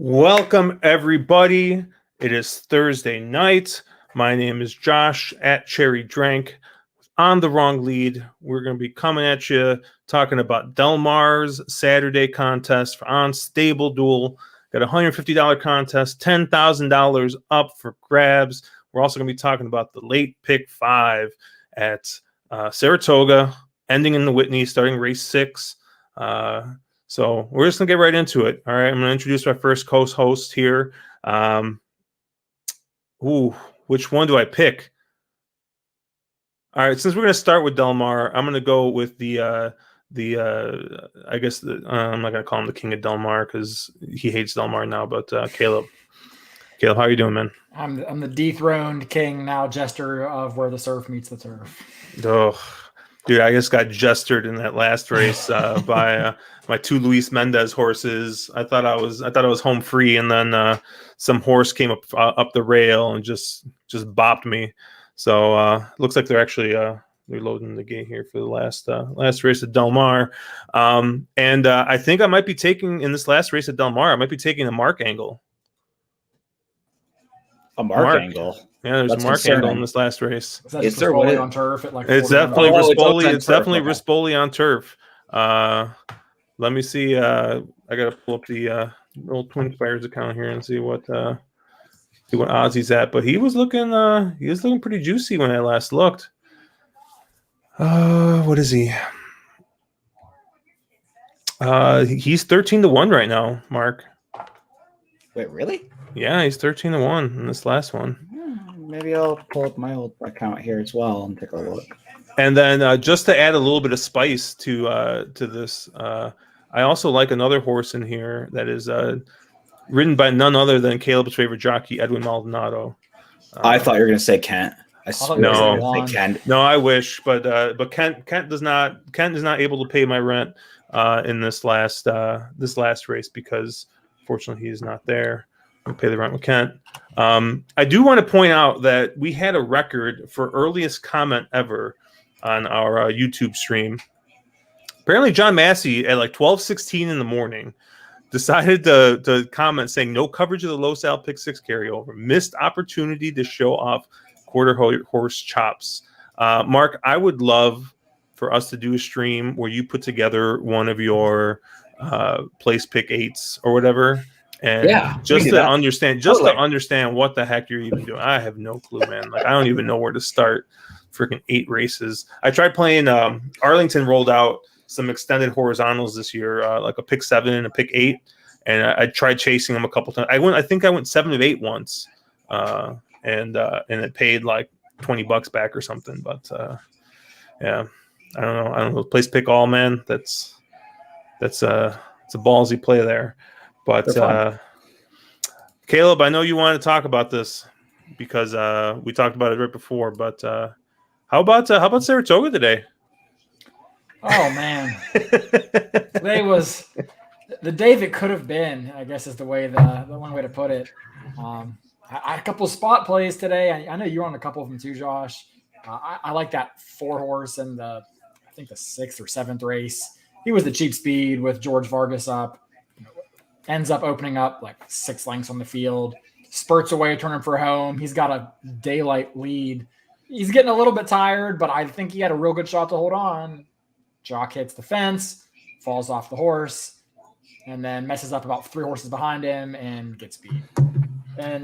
Welcome, everybody. It is Thursday night. My name is Josh at Cherry Drank. On the wrong lead, we're going to be coming at you talking about Del Mar's Saturday contest on StableDuel. Got a $150 contest, $10,000 up for grabs. We're also going to be talking about the late pick 5 at Saratoga, ending in the Whitney, starting race 6. So we're just going to get right into it. All right, I'm going to introduce my first co-host here. Which one do I pick? All right, since we're going to start with Del Mar, I'm going to go with I'm not going to call him the king of Del Mar because he hates Del Mar now, but Caleb, how are you doing, man? I'm the dethroned king now, jester of where the surf meets the turf. Oh, dude, I just got jestered in that last race by my 2 Luis Mendez horses. I thought I was home free, and then some horse came up the rail and just bopped me. So looks like they're actually they're loading the gate here for the last race at Del Mar. And I think I might be taking in this last race at Del Mar. I might be taking a mark angle. A mark angle. Yeah, there's a mark angle in this last race. Is there on turf at like? It's definitely Rispoli. It's definitely Rispoli on turf. Let me see. I gotta pull up the old Twin Spires account here and see what odds he's at. But he was looking pretty juicy when I last looked. What is he? He's 13-1 right now, Mark. Wait, really? Yeah, he's 13-1 in this last one. Maybe I'll pull up my old account here as well and take a look. And then just to add a little bit of spice to this, I also like another horse in here that is ridden by none other than Caleb's favorite jockey, Edwin Maldonado. I thought you were going to say Kent. No, I wish, but Kent is not able to pay my rent in this last race because fortunately he is not there. I'll pay the rent with Kent. I do want to point out that we had a record for earliest comment ever on our YouTube stream. Apparently, John Massey at like 12:16 in the morning decided to comment saying no coverage of the Low Sal Pick 6 carryover. Missed opportunity to show off quarter horse chops. Mark, I would love for us to do a stream where you put together one of your place pick 8s or whatever. And to understand what the heck you're even doing. I have no clue, man. Like I don't even know where to start. Freaking 8 races. I tried playing Arlington rolled out some extended horizontals this year, like a pick 7 and a pick 8. And I tried chasing them a couple times. I think I went 7 of 8 once. And it paid like $20 back or something. But yeah, I don't know. Place pick all, man. It's a ballsy play there. But Caleb, I know you wanted to talk about this because we talked about it right before. But how about Saratoga today? Oh man, today was the day that could have been. I guess is the one way to put it. I had a couple of spot plays today. I know you were on a couple of them too, Josh. I like that 4 horse in the 6th or 7th race. He was the cheap speed with George Vargas up. Ends up opening up like 6 lengths on the field, spurts away, turning for home. He's got a daylight lead. He's getting a little bit tired, but I think he had a real good shot to hold on. Jock hits the fence, falls off the horse, and then messes up about 3 horses behind him and gets beat. And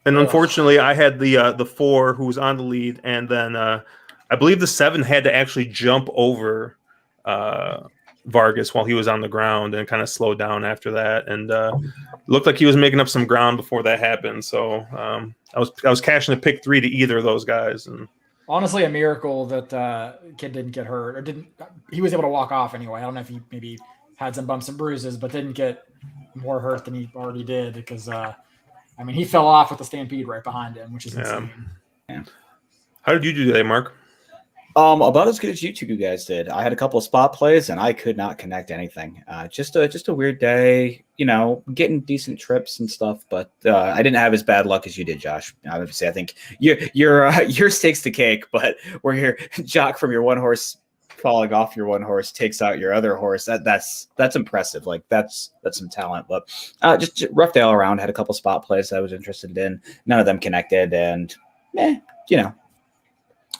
unfortunately, I had the 4 who was on the lead, and then I believe the 7 had to actually jump over Vargas while he was on the ground and kind of slowed down after that, and looked like he was making up some ground before that happened. So I was cashing a pick 3 to either of those guys, and honestly, a miracle that kid didn't get hurt or he was able to walk off anyway. I don't know if he maybe had some bumps and bruises, but didn't get more hurt than he already did because I mean, he fell off with the Stampede right behind him, which is insane. Yeah. How did you do today, Mark? About as good as you two guys did. I had a couple of spot plays and I could not connect anything. Just a weird day, getting decent trips and stuff, but I didn't have as bad luck as you did, Josh. I would say I think your stakes the cake, but we're here. Jock from your one horse falling off your one horse takes out your other horse. That's impressive. Like that's some talent. But just rough day all around. Had a couple spot plays I was interested in. None of them connected, and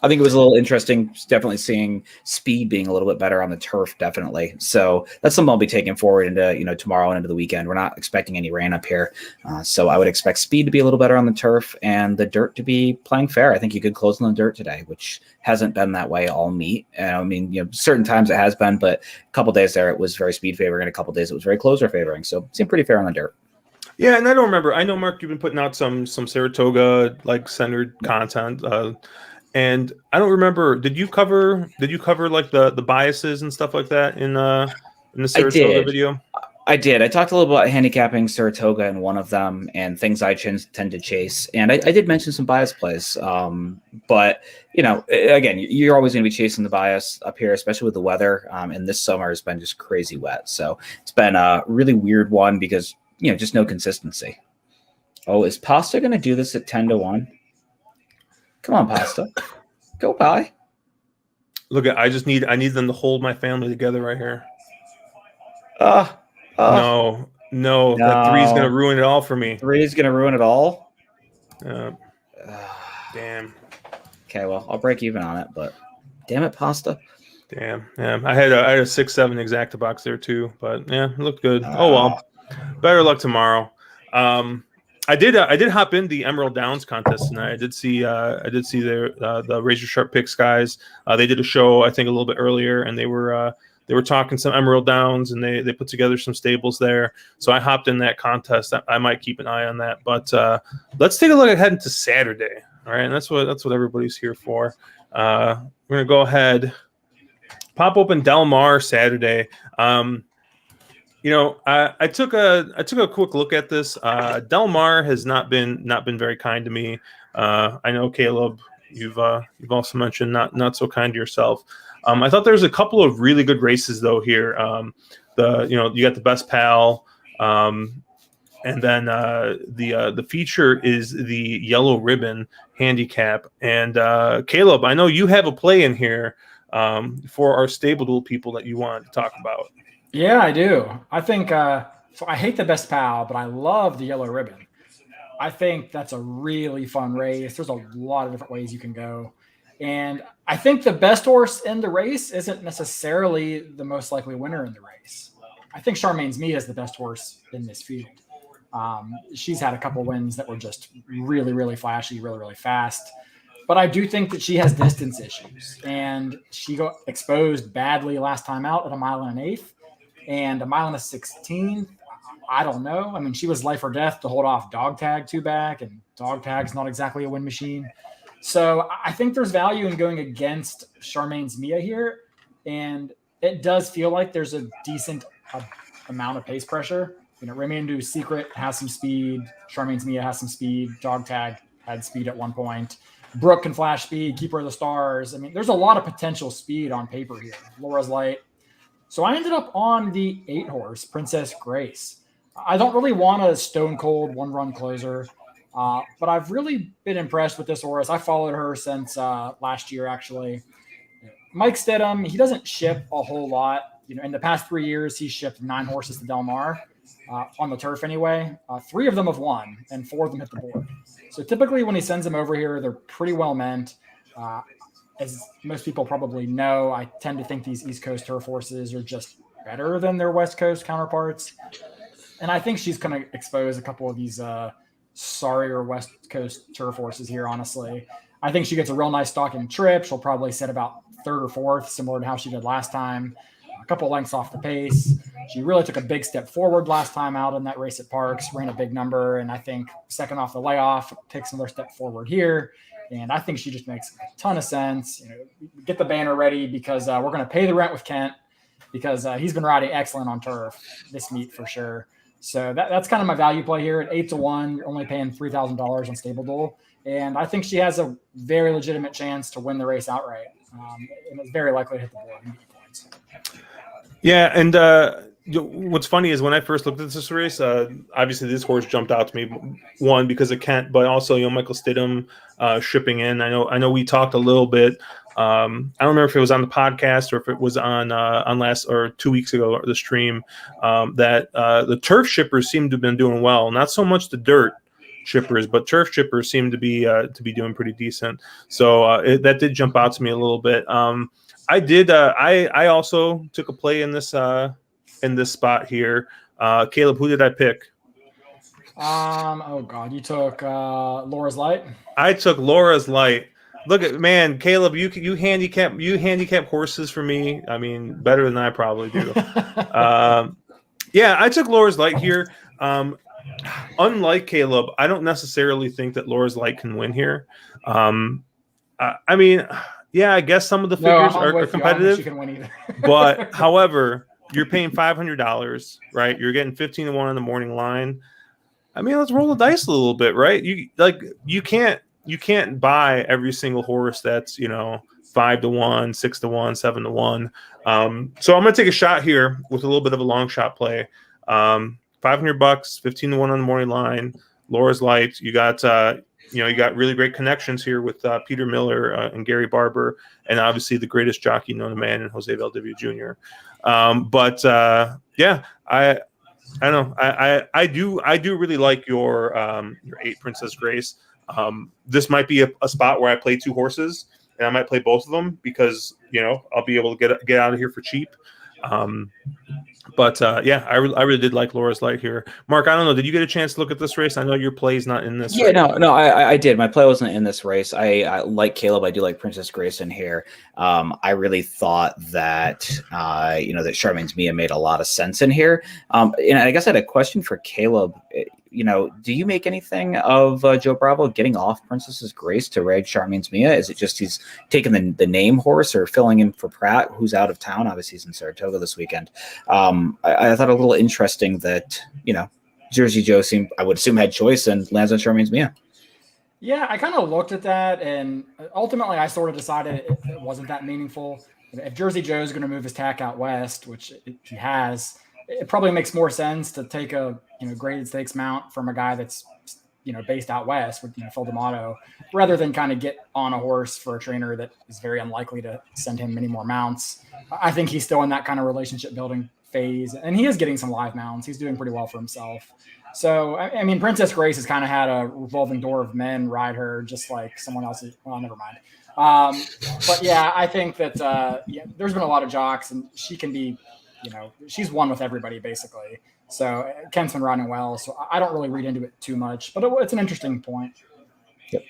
I think it was a little interesting, definitely seeing speed being a little bit better on the turf, definitely. So that's something I'll be taking forward into tomorrow and into the weekend. We're not expecting any rain up here, so I would expect speed to be a little better on the turf and the dirt to be playing fair. I think you could close on the dirt today, which hasn't been that way all meet. I mean, certain times it has been, but a couple days there it was very speed favoring, and a couple days it was very closer favoring. So it seemed pretty fair on the dirt. Yeah, and I don't remember. I know, Mark, you've been putting out some Saratoga centered content. And I don't remember. Did you cover like the biases and stuff like that in the Saratoga video? I did. I talked a little about handicapping Saratoga in one of them and things I tend to chase. And I did mention some bias plays. But again, you're always going to be chasing the bias up here, especially with the weather. And this summer has been just crazy wet. So it's been a really weird one because just no consistency. Oh, is Pasta going to do this at 10-1? Come on, Pasta. Go by. Look, I need them to hold my family together right here. No, that 3 is going to ruin it all for me. 3 is going to ruin it all? Damn. Okay, well, I'll break even on it, but damn it, Pasta. Damn. Yeah, I had a 6-7 exacta box there too, but yeah, it looked good. Oh well. Better luck tomorrow. I did hop in the Emerald Downs contest tonight. I did see the Razor Sharp Picks guys. They did a show I think a little bit earlier, and they were talking some Emerald Downs, and they put together some stables there. So I hopped in that contest. I might keep an eye on that. But let's take a look ahead into Saturday. All right, and that's what everybody's here for. We're gonna go ahead, pop open Del Mar Saturday. I took a quick look at this. Del Mar has not been very kind to me. I know, Caleb, you've also mentioned not so kind to yourself. I thought there was a couple of really good races though here. You got the Best Pal, and then the feature is the Yellow Ribbon Handicap. And Caleb, I know you have a play in here for our StableDuel people that you wanted to talk about. Yeah, I do. I think so I hate the Best Pal, but I love the Yellow Ribbon. I think that's a really fun race. There's a lot of different ways you can go. And I think the best horse in the race isn't necessarily the most likely winner in the race. I think Charmaine's Mia is the best horse in this field. She's had a couple wins that were just really, really flashy, really, really fast. But I do think that she has distance issues. And she got exposed badly last time out at 1 1/8. And 1 1/16, I don't know. I mean, she was life or death to hold off Dog Tag 2 back, and Dog Tag's not exactly a win machine. So I think there's value in going against Charmaine's Mia here, and it does feel like there's a decent amount of pace pressure. Raimundo's Secret has some speed. Charmaine's Mia has some speed. Dog Tag had speed at one point. Brooke can flash speed. Keeper of the Stars. I mean, there's a lot of potential speed on paper here. Laura's Light. So I ended up on the 8 horse, Princess Grace. I don't really want a stone cold 1-run closer, but I've really been impressed with this horse. I followed her since last year, actually. Mike Stidham, he doesn't ship a whole lot. In the past 3 years, he's shipped 9 horses to Del Mar on the turf anyway. 3 of them have won, and 4 of them hit the board. So typically when he sends them over here, they're pretty well meant. As most people probably know, I tend to think these East Coast turf horses are just better than their West Coast counterparts. And I think she's going to expose a couple of these sorrier West Coast turf horses here, honestly. I think she gets a real nice stalking trip. She'll probably sit about 3rd or 4th, similar to how she did last time. A couple lengths off the pace. She really took a big step forward last time out in that race at Parks, ran a big number, and I think second off the layoff, takes another step forward here. And I think she just makes a ton of sense. Get the banner ready because we're going to pay the rent with Kent because he's been riding excellent on turf this meet for sure. So that's kind of my value play here at 8-1. You're only paying $3,000 on StableDuel. And I think she has a very legitimate chance to win the race outright. And it's very likely to hit the board and get points. Yeah, and what's funny is when I first looked at this race, obviously this horse jumped out to me, one because of Kent, but also Michael Stidham shipping in. I know we talked a little bit. I don't remember if it was on the podcast or if it was on last or 2 weeks ago the stream that the turf shippers seem to have been doing well. Not so much the dirt shippers, but turf shippers seem to be doing pretty decent. So that did jump out to me a little bit. I did. I also took a play in this spot here. Caleb, who did I pick? Oh God, you took Laura's Light. I took Laura's Light. Look at Caleb. You handicap horses for me. I mean, better than I probably do. Yeah, I took Laura's Light here. Unlike Caleb, I don't necessarily think that Laura's Light can win here. I mean. Yeah, I guess some of the figures are competitive, but however, you're paying $500, right? You're getting 15-1 on the morning line. I mean, let's roll the dice a little bit, right? You can't buy every single horse that's 5-1, 6-1, 7-1. So I'm gonna take a shot here with a little bit of a long shot play. $500, 15-1 on the morning line. Laura's Light. You got. You got really great connections here with Peter Miller and Gary Barber, and obviously the greatest jockey known to man in Jose Valdivia Jr. Yeah, I don't know. I do really like your 8 Princess Grace. This might be a spot where I play 2 horses, and I might play both of them because I'll be able to get out of here for cheap. Yeah, I really did like Laura's Light here. Mark, I don't know. Did you get a chance to look at this race? I know your play's not in this. Yeah, no, I did. My play wasn't in this race. I like Caleb. I do like Princess Grace in here. I really thought that that Charmaine's Mia made a lot of sense in here. And I guess I had a question for Caleb. Do you make anything of Joe Bravo getting off Princess's Grace to ride Charmaine's Mia? Is it just he's taking the name horse or filling in for Pratt, who's out of town? Obviously, he's in Saratoga this weekend. I thought a little interesting that, Jersey Joe I would assume, had choice and lands on Charmaine's Mia. Yeah, I kind of looked at that, and ultimately I sort of decided it wasn't that meaningful. If Jersey Joe's going to move his tack out west, which he has, it probably makes more sense to take a graded stakes mount from a guy that's based out west with Phil D'Amato, rather than kind of get on a horse for a trainer that is very unlikely to send him many more mounts. I think he's still in that kind of relationship building phase, and he is getting some live mounts. He's doing pretty well for himself. So I mean, Princess Grace has kind of had a revolving door of men ride her, just like someone else. Well, never mind. But yeah, I think that there's been a lot of jocks, and she can be. She's won with everybody basically. So Kent's been riding well. So I don't really read into it too much, but it's an interesting point. Yep.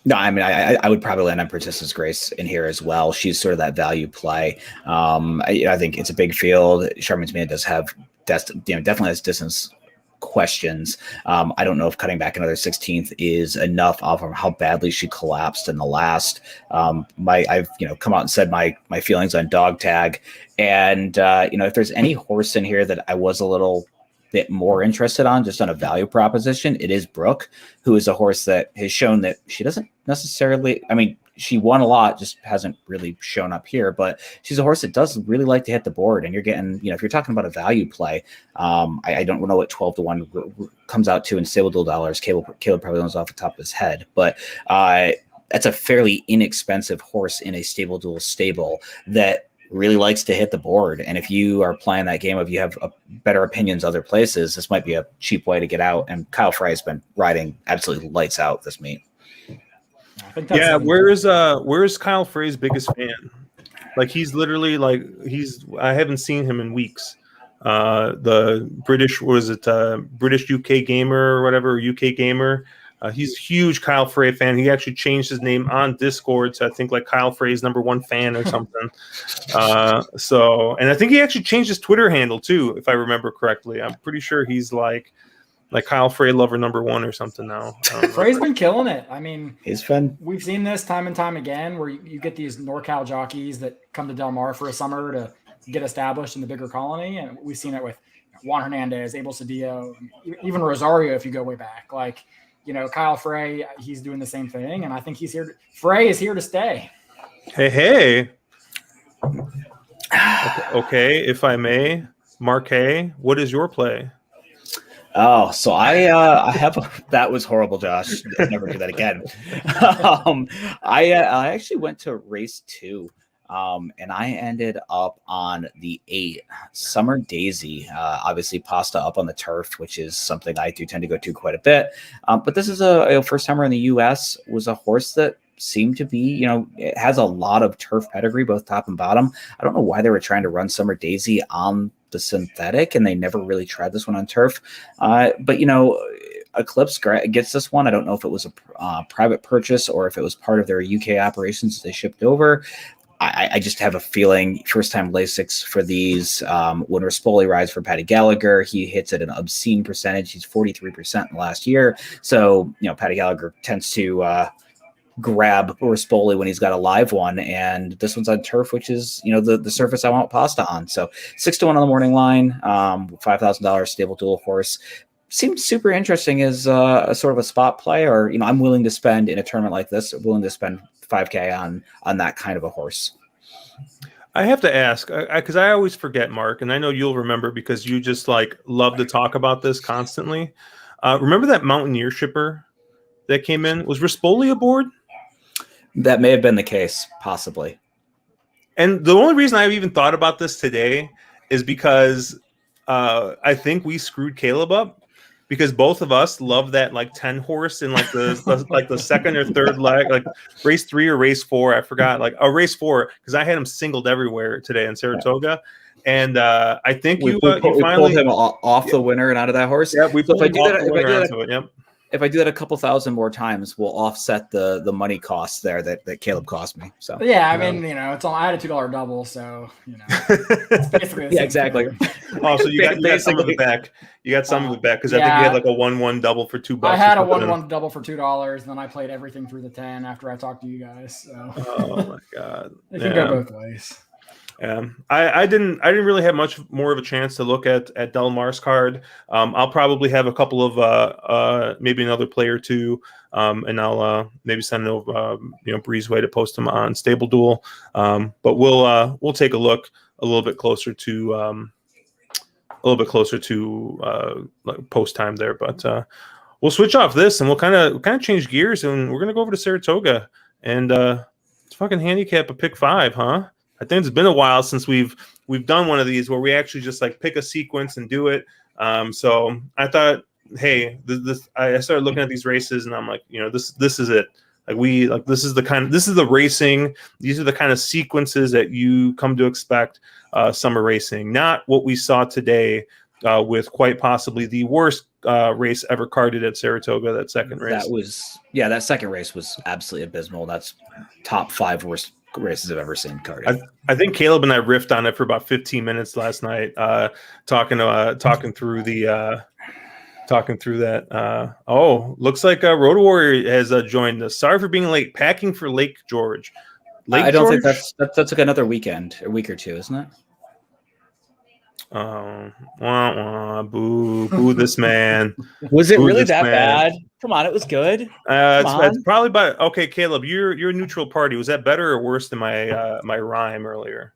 No, I mean, I would probably land on Princess's Grace in here as well. She's sort of that value play. I think it's a big field. Charmaine's Mia does have definitely has distance questions. I don't know if cutting back another 16th is enough off of how badly she collapsed in the last. I've come out and said my feelings on dog tag, and if there's any horse in here that I was a little bit more interested on, just on a value proposition, it is Brooke, who is a horse that has shown that she doesn't necessarily. I mean, she won a lot, just hasn't really shown up here, but she's a horse that does really like to hit the board. And you're getting, if you're talking about a value play, I don't know what 12-1 comes out to in StableDuel dollars. Caleb probably knows off the top of his head, but that's a fairly inexpensive horse in a StableDuel stable that really likes to hit the board. And if you are playing that game, if you have better opinions other places, this might be a cheap way to get out. And Kyle Frey has been riding absolutely lights out this meet. Yeah, where's Kyle Frey's biggest fan? Like, he's literally I haven't seen him in weeks. The British, British UK Gamer or whatever, UK Gamer. He's a huge Kyle Frey fan. He actually changed his name on Discord to, I think, like Kyle Frey's #1 fan or something. And I think he actually changed his Twitter handle too, if I remember correctly. I'm pretty sure he's like Kyle Frey lover #1 or something now. Frey's been killing it. I mean, he's fun. We've seen this time and time again where you get these NorCal jockeys that come to Del Mar for a summer to get established in the bigger colony, and we've seen it with Juan Hernandez, Abel Cedillo, even Rosario if you go way back. Like, Kyle Frey, he's doing the same thing, and I think Frey is here to stay. Hey. Okay, if I may, Marquet, what is your play? Oh, so I have that was horrible, Josh. Never do that again. I actually went to race 2. And I ended up on the 8 Summer Daisy. Obviously, Pasta up on the turf, which is something I do tend to go to quite a bit. But this is a first timer in the U.S. Was a horse that seemed to be, it has a lot of turf pedigree, both top and bottom. I don't know why they were trying to run Summer Daisy on the synthetic, and they never really tried this one on turf. But Eclipse gets this one. I don't know if it was a private purchase or if it was part of their UK operations they shipped over. I just have a feeling first-time Lasix for these. When Rispoli rides for Paddy Gallagher, he hits at an obscene percentage. He's 43% in the last year. So, Paddy Gallagher tends to grab Rispoli when he's got a live one. And this one's on turf, which is, the surface I want Pasta on. So 6-1 on the morning line, $5,000 StableDuel horse. Seems super interesting as a sort of a spot play, or, I'm willing to spend in a tournament like this, willing to spend $5K on that kind of a horse. I have to ask, because I always forget, Mark, and I know you'll remember because you just love to talk about this constantly. Remember that Mountaineer shipper that came in? Was Rispoli aboard? That may have been the case, possibly. And the only reason I've even thought about this today is because I think we screwed Caleb up. Because both of us love that 10 horse in the second or third leg, like race 3 or race 4. I forgot, race 4, because I had him singled everywhere today in Saratoga. And I think we finally pulled him off the winner and out of that horse. Yeah, we pulled him off the winner onto it. Yep. If I do that a couple thousand more times, we'll offset the money costs there that Caleb cost me. So yeah, I mean, it's all I had a $2 double, so it's basically the same exactly. thing. Oh, so you got some of it back. You got some of it back because I think you had a 1-1 double for $2. I had a 1-1 double for $2, and then I played everything through the 10 after I talked to you guys. So. Oh my god, it can go both ways. Yeah, I didn't really have much more of a chance to look at Del Mar's card. I'll probably have a couple of maybe another player or two, and I'll maybe send it over Breezeway to post them on StableDuel. But we'll take a look a little bit closer to post time there. But we'll switch off this and we'll kind of change gears, and we're gonna go over to Saratoga and let's fucking handicap a pick 5, huh? I think it's been a while since we've done one of these where we actually just pick a sequence and do it. So I thought, hey, I started looking at these races and I'm like, this is it. This is the racing. These are the kind of sequences that you come to expect summer racing, not what we saw today with quite possibly the worst race ever carded at Saratoga. That second race. That second race was absolutely abysmal. That's top 5 worst races I've ever seen carded. I think Caleb and I riffed on it for about 15 minutes last night, talking through that. Looks like Road Warrior has joined us. Sorry for being late. Packing for Lake George. I don't think that's like another week or two, isn't it? Boo this man. Was it really that bad? Come on, it was good. It's probably okay, Caleb, you're a neutral party. Was that better or worse than my rhyme earlier?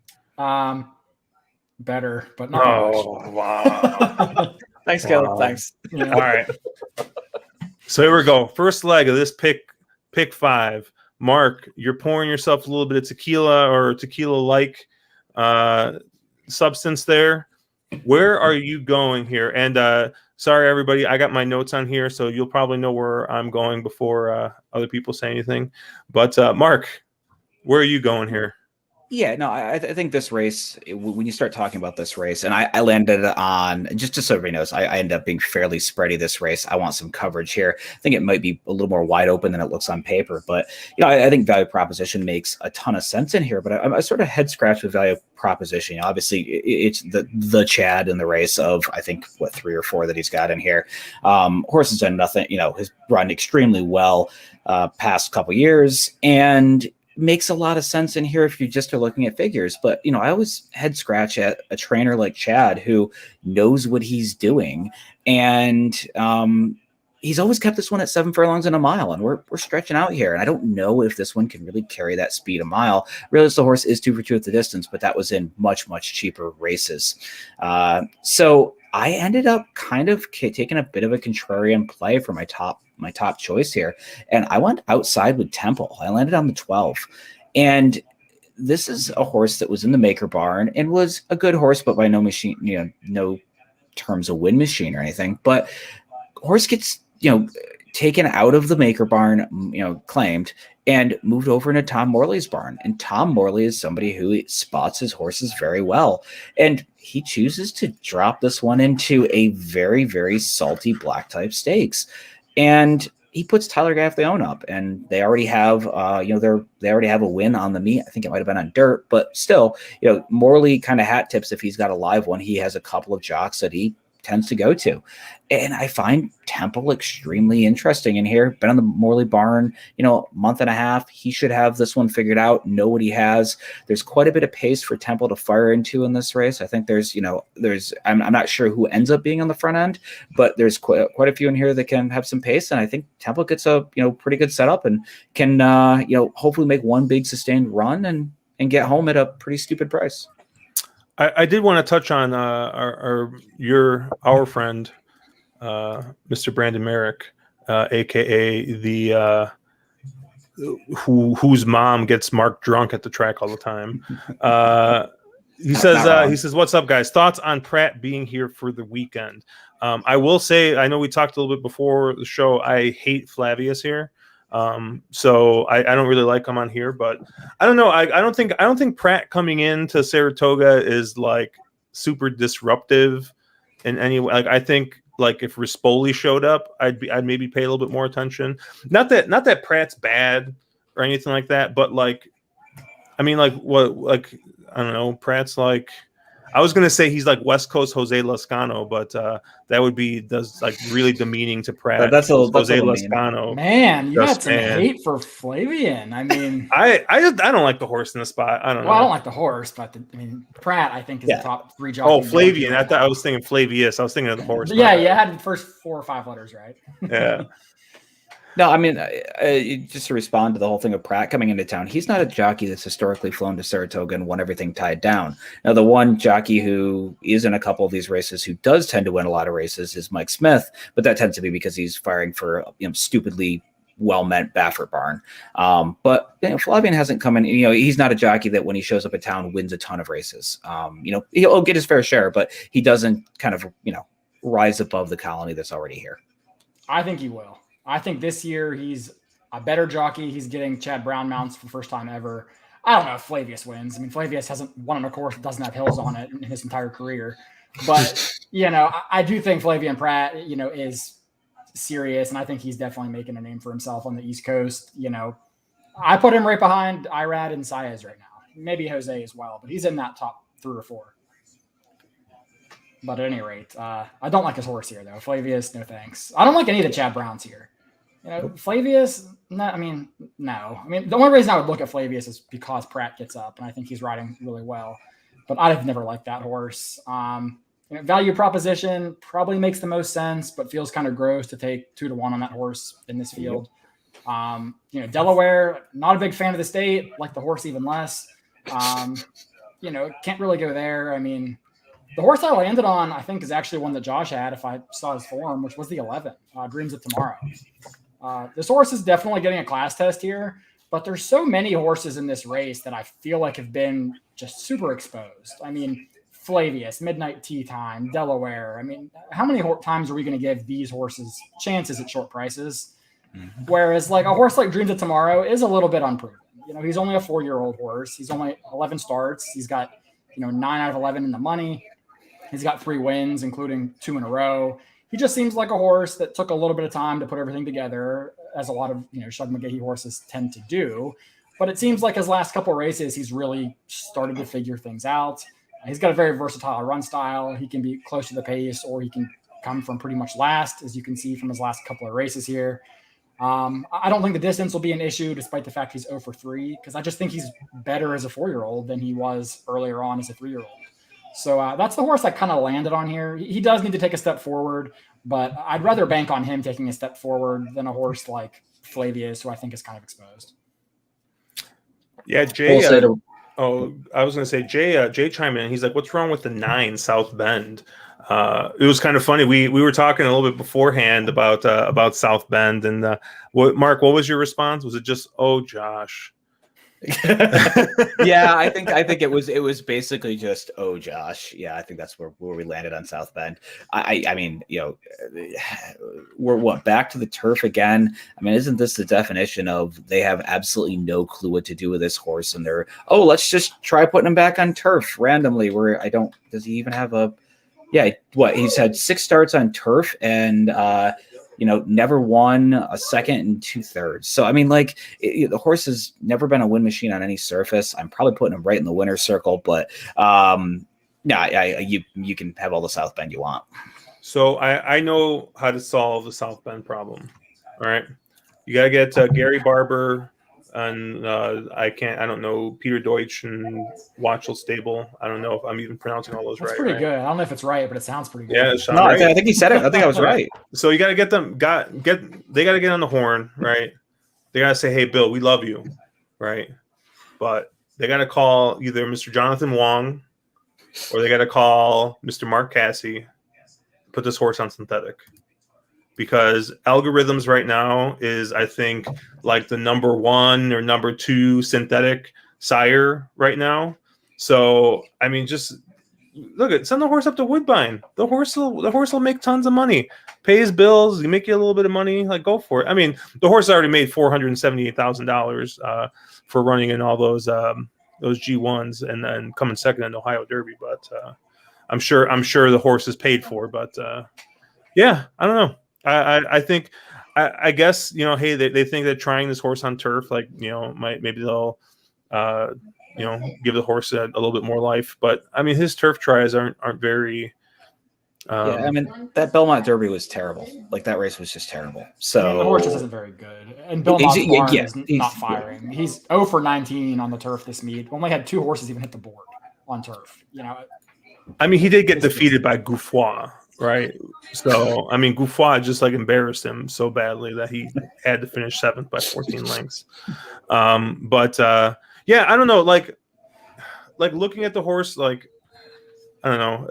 Better, but not much. Wow. Thanks, Caleb. Thanks. Yeah. All right. So here we go. First leg of this pick 5. Mark, you're pouring yourself a little bit of tequila or tequila-like substance there. Where are you going here? And sorry, everybody, I got my notes on here, so you'll probably know where I'm going before other people say anything. But Mark, where are you going here? Yeah, no, I think this race, when you start talking about this race, and I landed on, just so everybody knows, I ended up being fairly spready this race. I want some coverage here. I think it might be a little more wide open than it looks on paper, but I think value proposition makes a ton of sense in here, but I sort of head scratch with value proposition. Obviously, it's the Chad in the race of, I think, 3 or 4 that he's got in here. Horse has done nothing, has run extremely well past couple years, and makes a lot of sense in here if you just are looking at figures. But, I always head scratch at a trainer like Chad who knows what he's doing. And he's always kept this one at 7 furlongs and a mile. And we're stretching out here. And I don't know if this one can really carry that speed a mile. Realize the horse is 2 for 2 at the distance, but that was in much, much cheaper races. So I ended up kind of taking a bit of a contrarian play for my top choice here. And I went outside with Temple. I landed on the 12. And this is a horse that was in the maker barn and was a good horse, but by no machine, no terms of win machine or anything. But horse gets, taken out of the maker barn, claimed, and moved over into Tom Morley's barn. And Tom Morley is somebody who spots his horses very well. And he chooses to drop this one into a very, very salty black type stakes. And he puts Tyler Gaffleone up, and they already have, they already have a win on the meet. I think it might have been on dirt, but still, Morley kind of hat tips if he's got a live one. He has a couple of jocks that he tends to go to. And I find Temple extremely interesting in here. Been on the Morley barn, month and a half. He should have this one figured out, know what he has. There's quite a bit of pace for Temple to fire into in this race. I think I'm not sure who ends up being on the front end, but there's quite a few in here that can have some pace. And I think Temple gets a, pretty good setup and can, hopefully make one big sustained run and get home at a pretty stupid price. I did want to touch on our friend, Mr. Brandon Merrick, aka the whose mom gets Mark drunk at the track all the time. He says, "What's up, guys? Thoughts on Pratt being here for the weekend?" I will say, I know we talked a little bit before the show. I hate Flavius here. So I don't really like him on here, but I don't know. I don't think Pratt coming into Saratoga is like super disruptive in any way. Like, I think like if Rispoli showed up, I'd maybe pay a little bit more attention. Not that Pratt's bad or anything like that, but like, I mean, like what, like, I don't know. Pratt's like, I was gonna say he's like West Coast Jose Lascano, but that would be like really demeaning to Pratt. That's Jose Lascano. Man, you got some hate for Flavian. I mean, I don't like the horse in the spot. I don't know. I don't like the horse, but Pratt I think is the top 3 jockey. Oh, Flavian. I was thinking Flavius. I was thinking of the horse. Yeah, you had the first 4 or 5 letters right. Yeah. No, I mean, just to respond to the whole thing of Pratt coming into town, he's not a jockey that's historically flown to Saratoga and won everything tied down. Now, the one jockey who is in a couple of these races who does tend to win a lot of races is Mike Smith, but that tends to be because he's firing for stupidly well-meant Baffert barn. But Flavian hasn't come in. He's not a jockey that when he shows up at town wins a ton of races. He'll get his fair share, but he doesn't kind of rise above the colony that's already here. I think he will. I think this year he's a better jockey. He's getting Chad Brown mounts for the first time ever. I don't know if Flavius wins. I mean, Flavius hasn't won on a course that doesn't have hills on it in his entire career. But, I do think Flavian Pratt, is serious, and I think he's definitely making a name for himself on the East Coast. I put him right behind Irad and Saez right now. Maybe Jose as well, but he's in that top 3 or 4. But at any rate, I don't like his horse here, though. Flavius, no thanks. I don't like any of the Chad Browns here. Flavius, no. I mean, the only reason I would look at Flavius is because Pratt gets up, and I think he's riding really well. But I've never liked that horse. Value proposition probably makes the most sense, but feels kind of gross to take 2-1 on that horse in this field. Delaware, not a big fan of the state, like the horse even less. Can't really go there. I mean, the horse I landed on, I think, is actually one that Josh had if I saw his form, which was the 11, Dreams of Tomorrow. This horse is definitely getting a class test here, but there's so many horses in this race that I feel like have been just super exposed. I mean, Flavius, Midnight Tea Time, Delaware. I mean, how many times are we going to give these horses chances at short prices? Mm-hmm. Whereas like a horse like Dreams of Tomorrow is a little bit unproven. He's only a 4-year-old horse. He's only 11 starts. He's got, 9 out of 11 in the money. He's got 3 wins, including 2 in a row. He just seems like a horse that took a little bit of time to put everything together, as a lot of, Shug McGahee horses tend to do. But it seems like his last couple of races, he's really started to figure things out. He's got a very versatile run style. He can be close to the pace, or he can come from pretty much last, as you can see from his last couple of races here. I don't think the distance will be an issue, despite the fact he's 0 for 3, because I just think he's better as a 4-year-old than he was earlier on as a 3-year-old. So that's the horse I kind of landed on here. He does need to take a step forward, but I'd rather bank on him taking a step forward than a horse like Flavius, who I think is kind of exposed. Yeah, Jay. I was going to say Jay chimed in. He's like, "What's wrong with the 9 South Bend?" It was kind of funny. We were talking a little bit beforehand about South Bend, and Mark, what was your response? Was it just, "Oh, Josh"? Yeah, I think it was basically just, "Oh, Josh." Yeah, I think that's where we landed on South Bend. I mean, we're back to the turf again. I mean, isn't this the definition of they have absolutely no clue what to do with this horse, and they're, let's just try putting him back on turf randomly, where does he even have a he's had 6 starts on turf and never won a second and 2/3. So, I mean, the horse has never been a win machine on any surface. I'm probably putting him right in the winner's circle, but you can have all the South Bend you want. So I know how to solve the South Bend problem. All right. You got to get Gary Barber and I don't know, Peter Deutsch and Watchell Stable. I don't know if I'm even pronouncing all those That's right. pretty good. I don't know if it's right, but it sounds pretty good. Yeah, right. I think he said it. I think I was right. So you got to get them. They got to get on the horn, right? They got to say, "Hey, Bill, we love you," right? But they got to call either Mr. Jonathan Wong or they got to call Mr. Mark Cassie. Put this horse on synthetic. Because Algorithms right now is, I think, like the number 1 or number 2 synthetic sire right now. So, I mean, just send the horse up to Woodbine. The horse will make tons of money. Pay his bills, you make you a little bit of money. Like, go for it. I mean, the horse already made $478,000 for running in all those G1s and then coming second in Ohio Derby. But I'm sure the horse is paid for. But yeah, I don't know. I think, I guess, hey, they think that trying this horse on turf, maybe they'll, give the horse a little bit more life. But I mean, his turf tries aren't very. I mean, that Belmont Derby was terrible. That race was just terrible. So the horse just isn't very good, and Belmont's barn is not firing. He's 0 for 19 on the turf this meet. Only had 2 horses even hit the board on turf. I mean, he did get defeated by Gouffroy. Right. So, I mean, Gouffroy just embarrassed him so badly that he had to finish 7th by 14 lengths. Yeah, I don't know. Like looking at the horse, I don't know.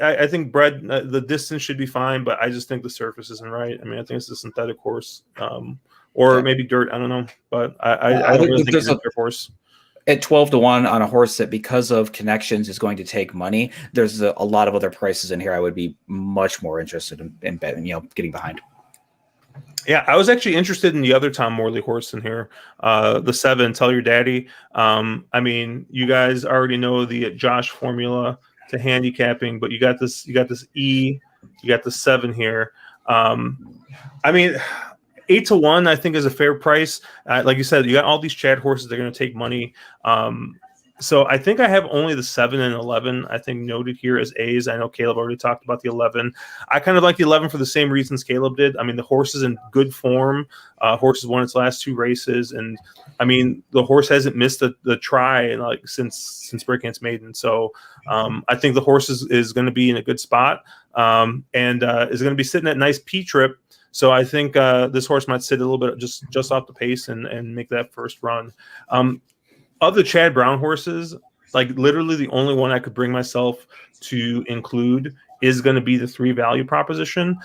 I think the distance should be fine, but I just think the surface isn't right. I mean, I think it's a synthetic horse, or maybe dirt. I don't know, but I don't really think it's a dirt horse. At 12-1 on a horse that, because of connections, is going to take money. There's a lot of other prices in here I would be much more interested in betting, getting behind. Yeah, I was actually interested in the other Tom Morley horse in here, the 7, Tell Your Daddy. I mean, you guys already know the Josh formula to handicapping, but you got this E, you got the 7 here. I mean, 8-1, I think, is a fair price. Like you said, you got all these Chad horses. They're going to take money. So I think I have only the 7 and 11, I think, noted here as A's. I know Caleb already talked about the 11. I kind of like the 11 for the same reasons Caleb did. I mean, the horse is in good form. Horse has won its last 2 races. And, I mean, the horse hasn't missed the try since Breakdance Maiden. So I think the horse is going to be in a good spot and is going to be sitting at nice P-trip. So I think this horse might sit a little bit just off the pace and make that first run. Of the Chad Brown horses, literally the only one I could bring myself to include is going to be the 3 value proposition.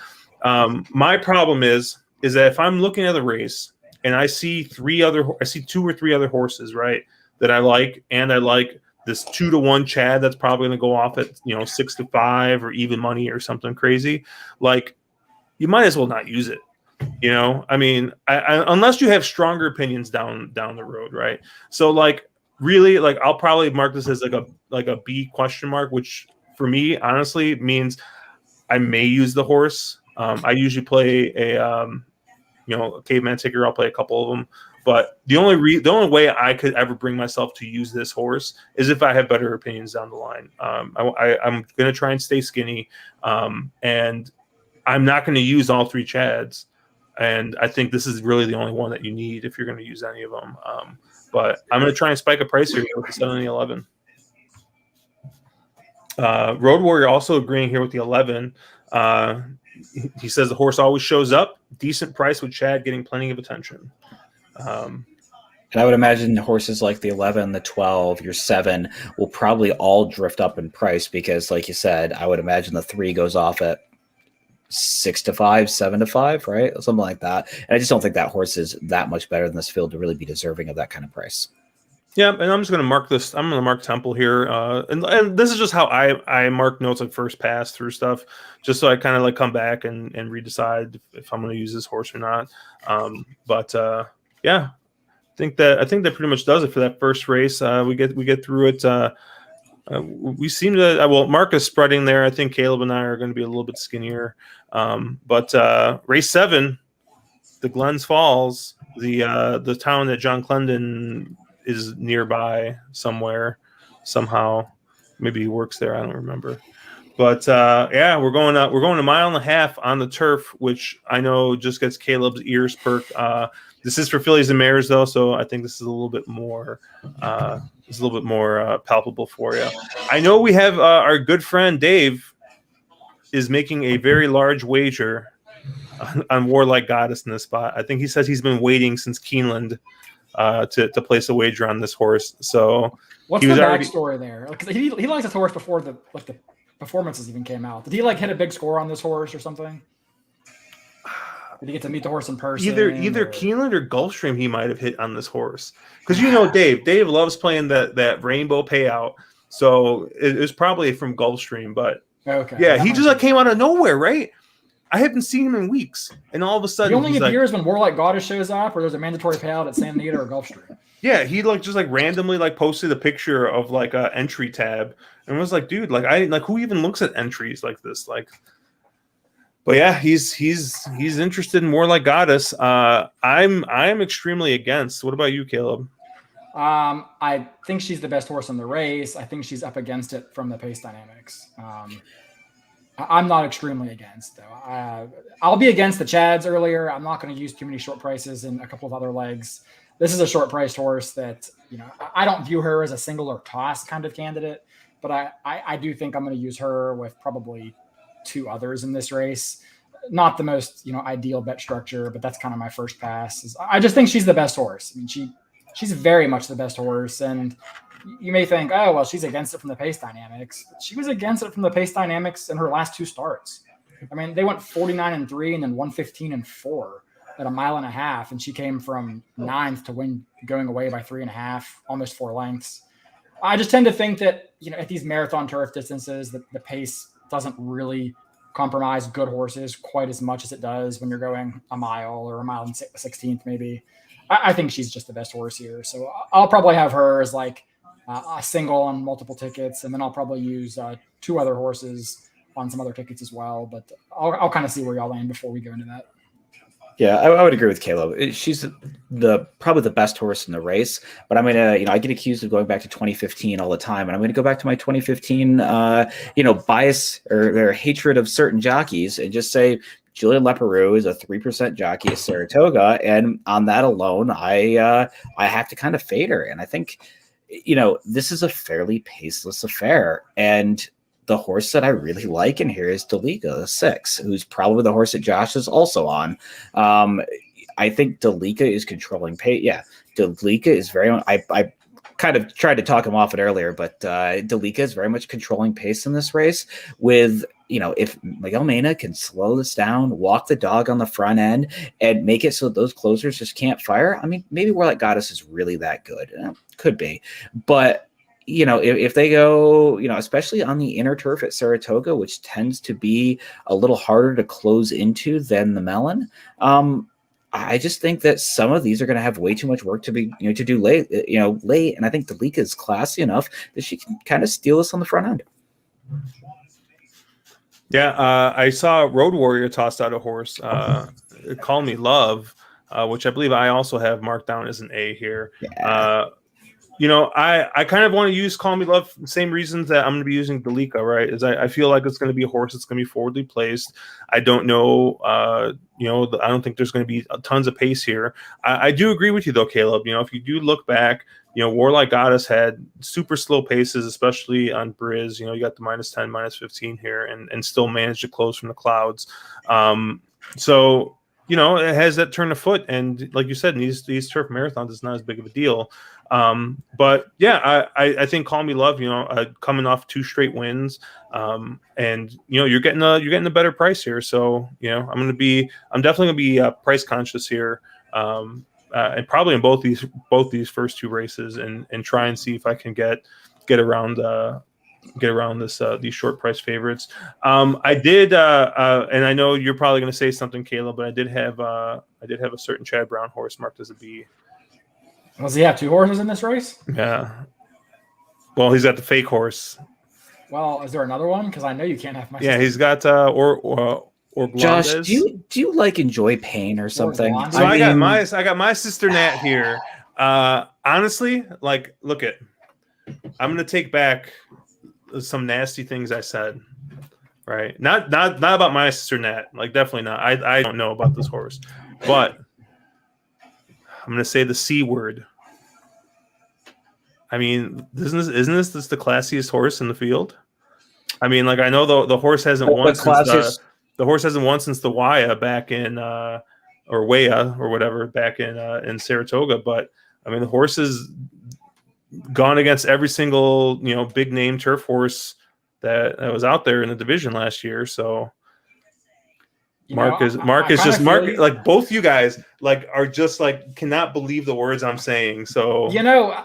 My problem is that if I'm looking at the race and I see 2 or 3 other horses, right, that I like, and I like this 2-1 Chad that's probably going to go off at 6-5 or even money or something crazy, you might as well not use it. I mean, unless you have stronger opinions down the road, right? So really, I'll probably mark this as a B question mark, which for me honestly means I may use the horse. I usually play a caveman ticker. I'll play a couple of them, but the only way I could ever bring myself to use this horse is if I have better opinions down the line. I'm going to try and stay skinny, and I'm not going to use all 3 Chads. And I think this is really the only one that you need if you're going to use any of them. But I'm going to try and spike a price here with the 7 and the 11. Road Warrior also agreeing here with the 11. He says the horse always shows up. Decent price with Chad getting plenty of attention. And I would imagine horses like the 11, the 12, your 7 will probably all drift up in price because, like you said, I would imagine the 3 goes off at 6 to 5, 7 to 5, right? Something like that. And I just don't think that horse is that much better than this field to really be deserving of that kind of price. Yeah, and I'm just going to mark this. I'm going to mark Temple here, and this is just how I mark notes like first pass through stuff, just so I kind of like come back and redecide if I'm going to use this horse or not. Yeah, I think that pretty much does it for that first race. We get through it. We seem to Mark is spreading there. I think Caleb and I are going to be a little bit skinnier. Race 7, the Glens Falls, the town that John Clendon is nearby somewhere, somehow. Maybe he works there. I don't remember. But we're going a mile and a half on the turf, which I know just gets Caleb's ears perked. This is for fillies and mares, though, so I think this is a little bit more. Palpable for you. I know we have our good friend Dave is making a very large wager on Warlike Goddess in this spot. I think he says he's been waiting since Keeneland to place a wager on this horse. So what's the backstory there? Because he likes this horse before the performances even came out. Did he hit a big score on this horse or something? Did he get to meet the horse in person? Either Keeneland or Gulfstream he might have hit on this horse. Because Dave loves playing that rainbow payout. So it was probably from Gulfstream. But he just came out of nowhere, right? I haven't seen him in weeks. And all of a sudden he only appears when Warlike Goddess shows up or there's a mandatory payout at Santa Anita or Gulfstream. Yeah, he just randomly posted a picture of a entry tab and was like, dude, who even looks at entries like this? But yeah, he's interested in more like Goddess. I'm extremely against. What about you, Caleb? I think she's the best horse in the race. I think she's up against it from the pace dynamics. I'm not extremely against, though. I'll be against the Chads earlier. I'm not going to use too many short prices and a couple of other legs. This is a short priced horse that, I don't view her as a single or toss kind of candidate, but I do think I'm going to use her with probably 2 others in this race. Not the most, ideal bet structure, but that's kind of my first pass. I just think she's the best horse. I mean, she's very much the best horse. And you may think, oh, well, she's against it from the pace dynamics. But she was against it from the pace dynamics in her last 2 starts. I mean, they went 49-3 and then 115-4 at a mile and a half. And she came from 9th to win going away by 3.5, almost 4 lengths. I just tend to think that, at these marathon turf distances, the pace doesn't really compromise good horses quite as much as it does when you're going a mile or a mile and 16th, maybe. I think she's just the best horse here. So I'll probably have her as a single on multiple tickets. And then I'll probably use 2 other horses on some other tickets as well. But I'll kind of see where y'all land before we go into that. Yeah, I would agree with Caleb. She's probably the best horse in the race, but I'm gonna, I get accused of going back to 2015 all the time, and I'm gonna go back to my 2015, bias or hatred of certain jockeys, and just say Julian Leparoux is a 3% jockey at Saratoga, and on that alone, I have to kind of fade her, and I think, this is a fairly paceless affair, and the horse that I really like in here is Delika, the 6, who's probably the horse that Josh is also on. I think Delika is controlling pace. Yeah, Delika is very. I kind of tried to talk him off it earlier, but Delika is very much controlling pace in this race. With if Miguel Mena can slow this down, walk the dog on the front end, and make it so those closers just can't fire. I mean, maybe Warlike Goddess is really that good. Could be, but. If they go, especially on the inner turf at Saratoga, which tends to be a little harder to close into than the Melon, I just think that some of these are going to have way too much work to be, to do late. And I think Delika is classy enough that she can kind of steal us on the front end. Yeah, I saw Road Warrior tossed out a horse, Call Me Love, which I believe I also have marked down as an A here. Yeah. I kind of want to use Call Me Love, same reasons that I'm going to be using Delika, right? Is I feel like it's going to be a horse that's going to be forwardly placed. I don't know, I don't think there's going to be tons of pace here. I do agree with you, though, Caleb. If you do look back, Warlike Goddess had super slow paces, especially on Briz. You got the -10, -15 here and still managed to close from the clouds. So, it has that turn of foot. And like you said, in these turf marathons, it's not as big of a deal. But yeah, I think Call Me Love, coming off 2 straight wins, and you're getting a better price here. So I'm definitely gonna be price conscious here, and probably in both these first 2 races, and try and see if I can get around this these short price favorites. I did, and I know you're probably going to say something, Caleb, but I did have a certain Chad Brown horse marked as a B. Does he have 2 horses in this race? Yeah. Well, he's got the fake horse. Well, is there another one? Because I know you can't have my. Yeah, he's got or Josh, do you like enjoy pain or something? So I got my sister Nat here. Honestly, like, look at, I'm gonna take back some nasty things I said. Right? Not about my sister Nat. Like, definitely not. I don't know about this horse, but I'm gonna say the C word. I mean, isn't this the classiest horse in the field? I mean, like, I know the horse hasn't won since the horse hasn't won since the Waya back in or Waya or whatever back in Saratoga, but I mean, the horse has gone against every single big name turf horse that was out there in the division last year. So Mark is like, both you guys like are just like cannot believe the words I'm saying. So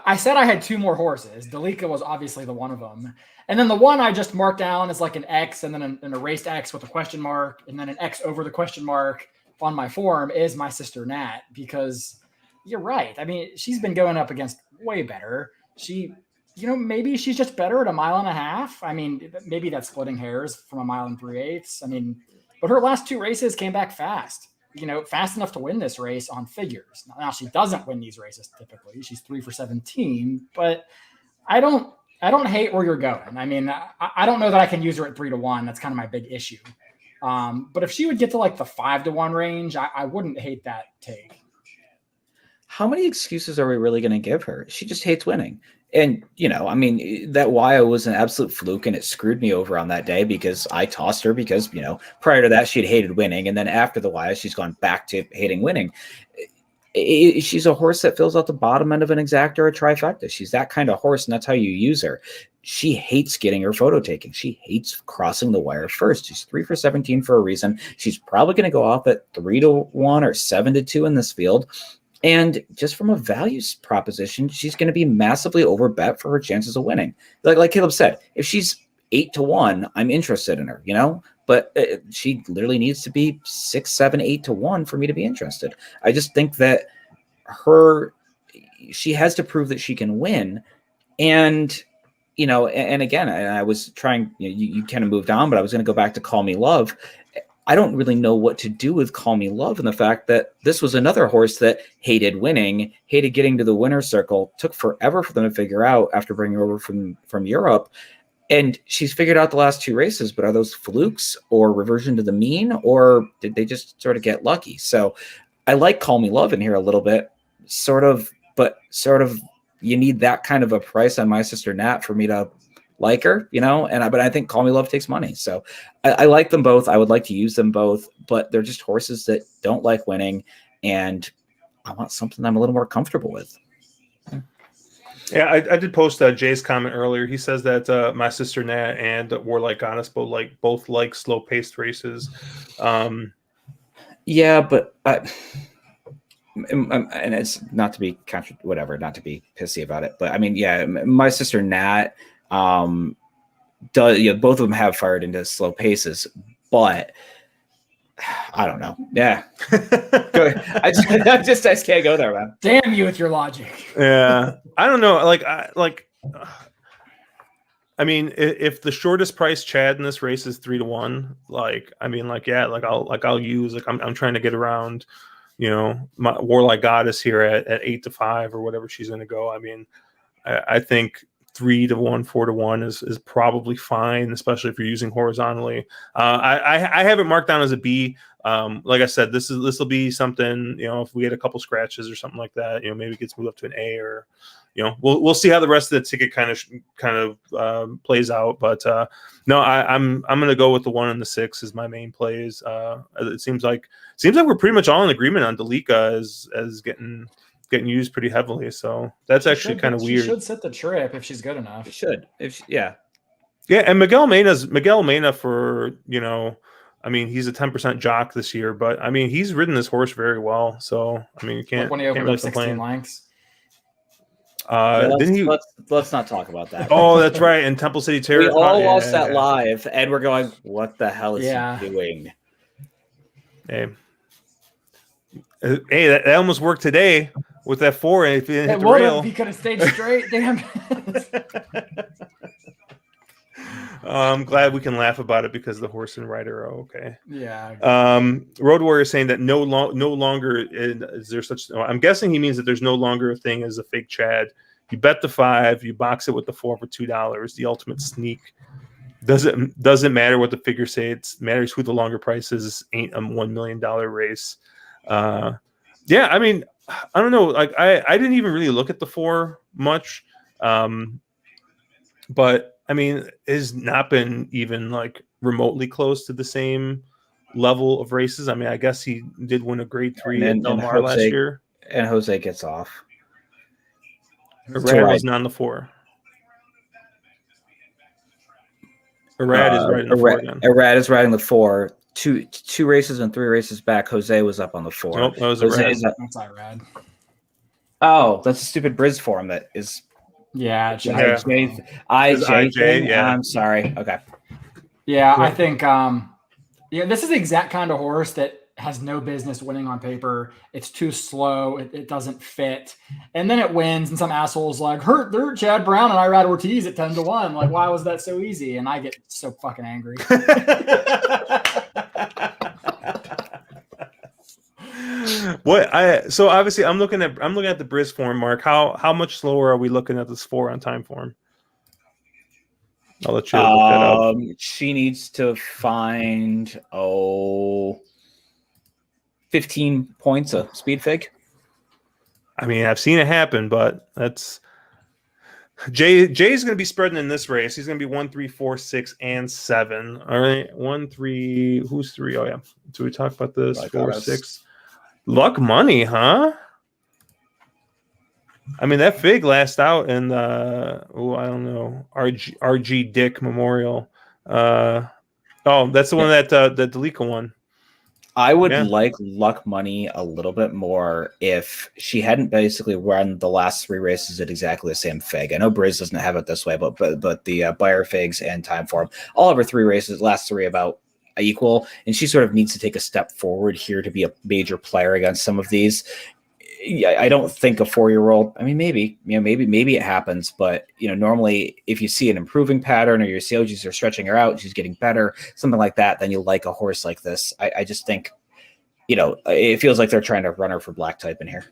I said I had 2 more horses. Delika was obviously the one of them, and then the one I just marked down is like an X, and then an erased X with a question mark, and then an X over the question mark on my form is my sister Nat, because you're right. I mean, she's been going up against way better. She, maybe she's just better at 1.5 miles. I mean, maybe that's splitting hairs from 1 3/8 miles. I mean. But her last 2 races came back fast, fast enough to win this race on figures. Now she doesn't win these races typically. She's 3 for 17, but I don't hate where you're going. I mean, I don't know that I can use her at 3-1. That's kind of my big issue. But if she would get to like the 5-1 range, I wouldn't hate that take. How many excuses are we really going to give her? She just hates winning. And, I mean, that Waya was an absolute fluke, and it screwed me over on that day because I tossed her because, prior to that, she'd hated winning. And then after the Waya, she's gone back to hating winning. She's a horse that fills out the bottom end of an exacta or a trifecta. She's that kind of horse, and that's how you use her. She hates getting her photo taken. She hates crossing the wire first. She's 3 for 17 for a reason. She's probably going to go off at 3-1 or 7-2 in this field. And just from a values proposition, she's going to be massively overbet for her chances of winning. Like Caleb said, if she's 8-1, I'm interested in her, but she literally needs to be 6, 7, 8-1 for me to be interested. I just think that she has to prove that she can win. And, and again, I was trying, you kind of moved on, but I was going to go back to Call Me Love. I don't really know what to do with Call Me Love, and the fact that this was another horse that hated winning, hated getting to the winner's circle, took forever for them to figure out after bringing her over from Europe. And she's figured out the last 2 races, but are those flukes or reversion to the mean, or did they just sort of get lucky? So I like Call Me Love in here a little bit, but you need that kind of a price on my sister Nat for me to like her, but I think Call Me Love takes money. So I like them both. I would like to use them both, but they're just horses that don't like winning, and I want something I'm a little more comfortable with. Yeah, I did post Jay's comment earlier. He says that my sister Nat and Warlike Goddess both like slow paced races. Yeah, but and it's not to be not to be pissy about it, but I mean, yeah, my sister Nat. Both of them have fired into slow paces, but I don't know. Yeah, I just can't go there, man. Damn you with your logic. Yeah, I don't know. I mean, if the shortest price Chad in this race is 3-1, I'll use I'm trying to get around, my Warlike Goddess here at 8-5 or whatever she's going to go. I mean. I think 3-1, 4-1 is probably fine, especially if you're using horizontally. I have it marked down as a B. Like I said, this will be something, if we get a couple scratches or something like that, maybe it gets moved up to an A, or we'll see how the rest of the ticket kind of plays out. But no, I'm going to go with the 1 and the 6 as my main plays. It seems like we're pretty much all in agreement on Dalika as getting used pretty heavily. So that's actually kind of weird. She should set the trip if she's good enough. She should. Yeah, and Miguel Mena for he's a 10% jock this year, but he's ridden this horse very well. So you can't when he opened really up 16 lengths. Let's not talk about that. Oh, that's right. And Temple City Terrace. We all watched that live, and we're going, "What the hell is he doing?" Hey, that almost worked today with that 4. And if he didn't hit the rail, he could have stayed straight. Damn. I'm glad we can laugh about it because the horse and rider are okay. Yeah. Road Warrior is saying that no longer is there such. I'm guessing he means that there's no longer a thing as a fake Chad. You bet the 5, you box it with the 4 for $2. The ultimate sneak. Doesn't matter what the figures say. It matters who the longer price is. Ain't a $1 million race. I don't know. Like I didn't even really look at the 4 much, but has not been even like remotely close to the same level of races. I guess he did win a grade 3 at Del Mar last year, and Jose gets off. Arad wasn't on the 4. Arad is riding the 4 again. Arad is riding the 4. Two races and 3 races back, Jose was up on the 4. Nope, that was Arad. That's Irad. Oh, that's a stupid Briz form that is. Yeah. IJ. Yeah. I'm sorry. Okay. Yeah, I think this is the exact kind of horse that has no business winning on paper. It's too slow. It doesn't fit. And then it wins, and some asshole's like, they're Chad Brown and Irad Ortiz at 10-1. Like, why was that so easy? And I get so fucking angry. So obviously I'm looking at the Briz form, Mark. How much slower are we looking at this 4 on time form? I'll let you look that up. She needs to find 15 points of speed fig. I've seen it happen, but that's Jay's going to be spreading in this race. He's going to be 1, 3, 4, 6, and 7. All right, 1, 3. Who's 3? Oh yeah. So we talk about this 4, 6. Luck Money, huh? That fig last out in I don't know, RG Dick Memorial. That's the one that the Dalika won. I would like Luck Money a little bit more if she hadn't basically run the last 3 races at exactly the same fig. I know Briz doesn't have it this way, but the Bayer figs and time form, all of her 3 races, last 3 about equal, and she sort of needs to take a step forward here to be a major player against some of these. I don't think a 4-year-old. Maybe it happens, but normally if you see an improving pattern or your COGs are stretching her out, she's getting better, something like that, then you like a horse like this. I just think, it feels like they're trying to run her for black type in here.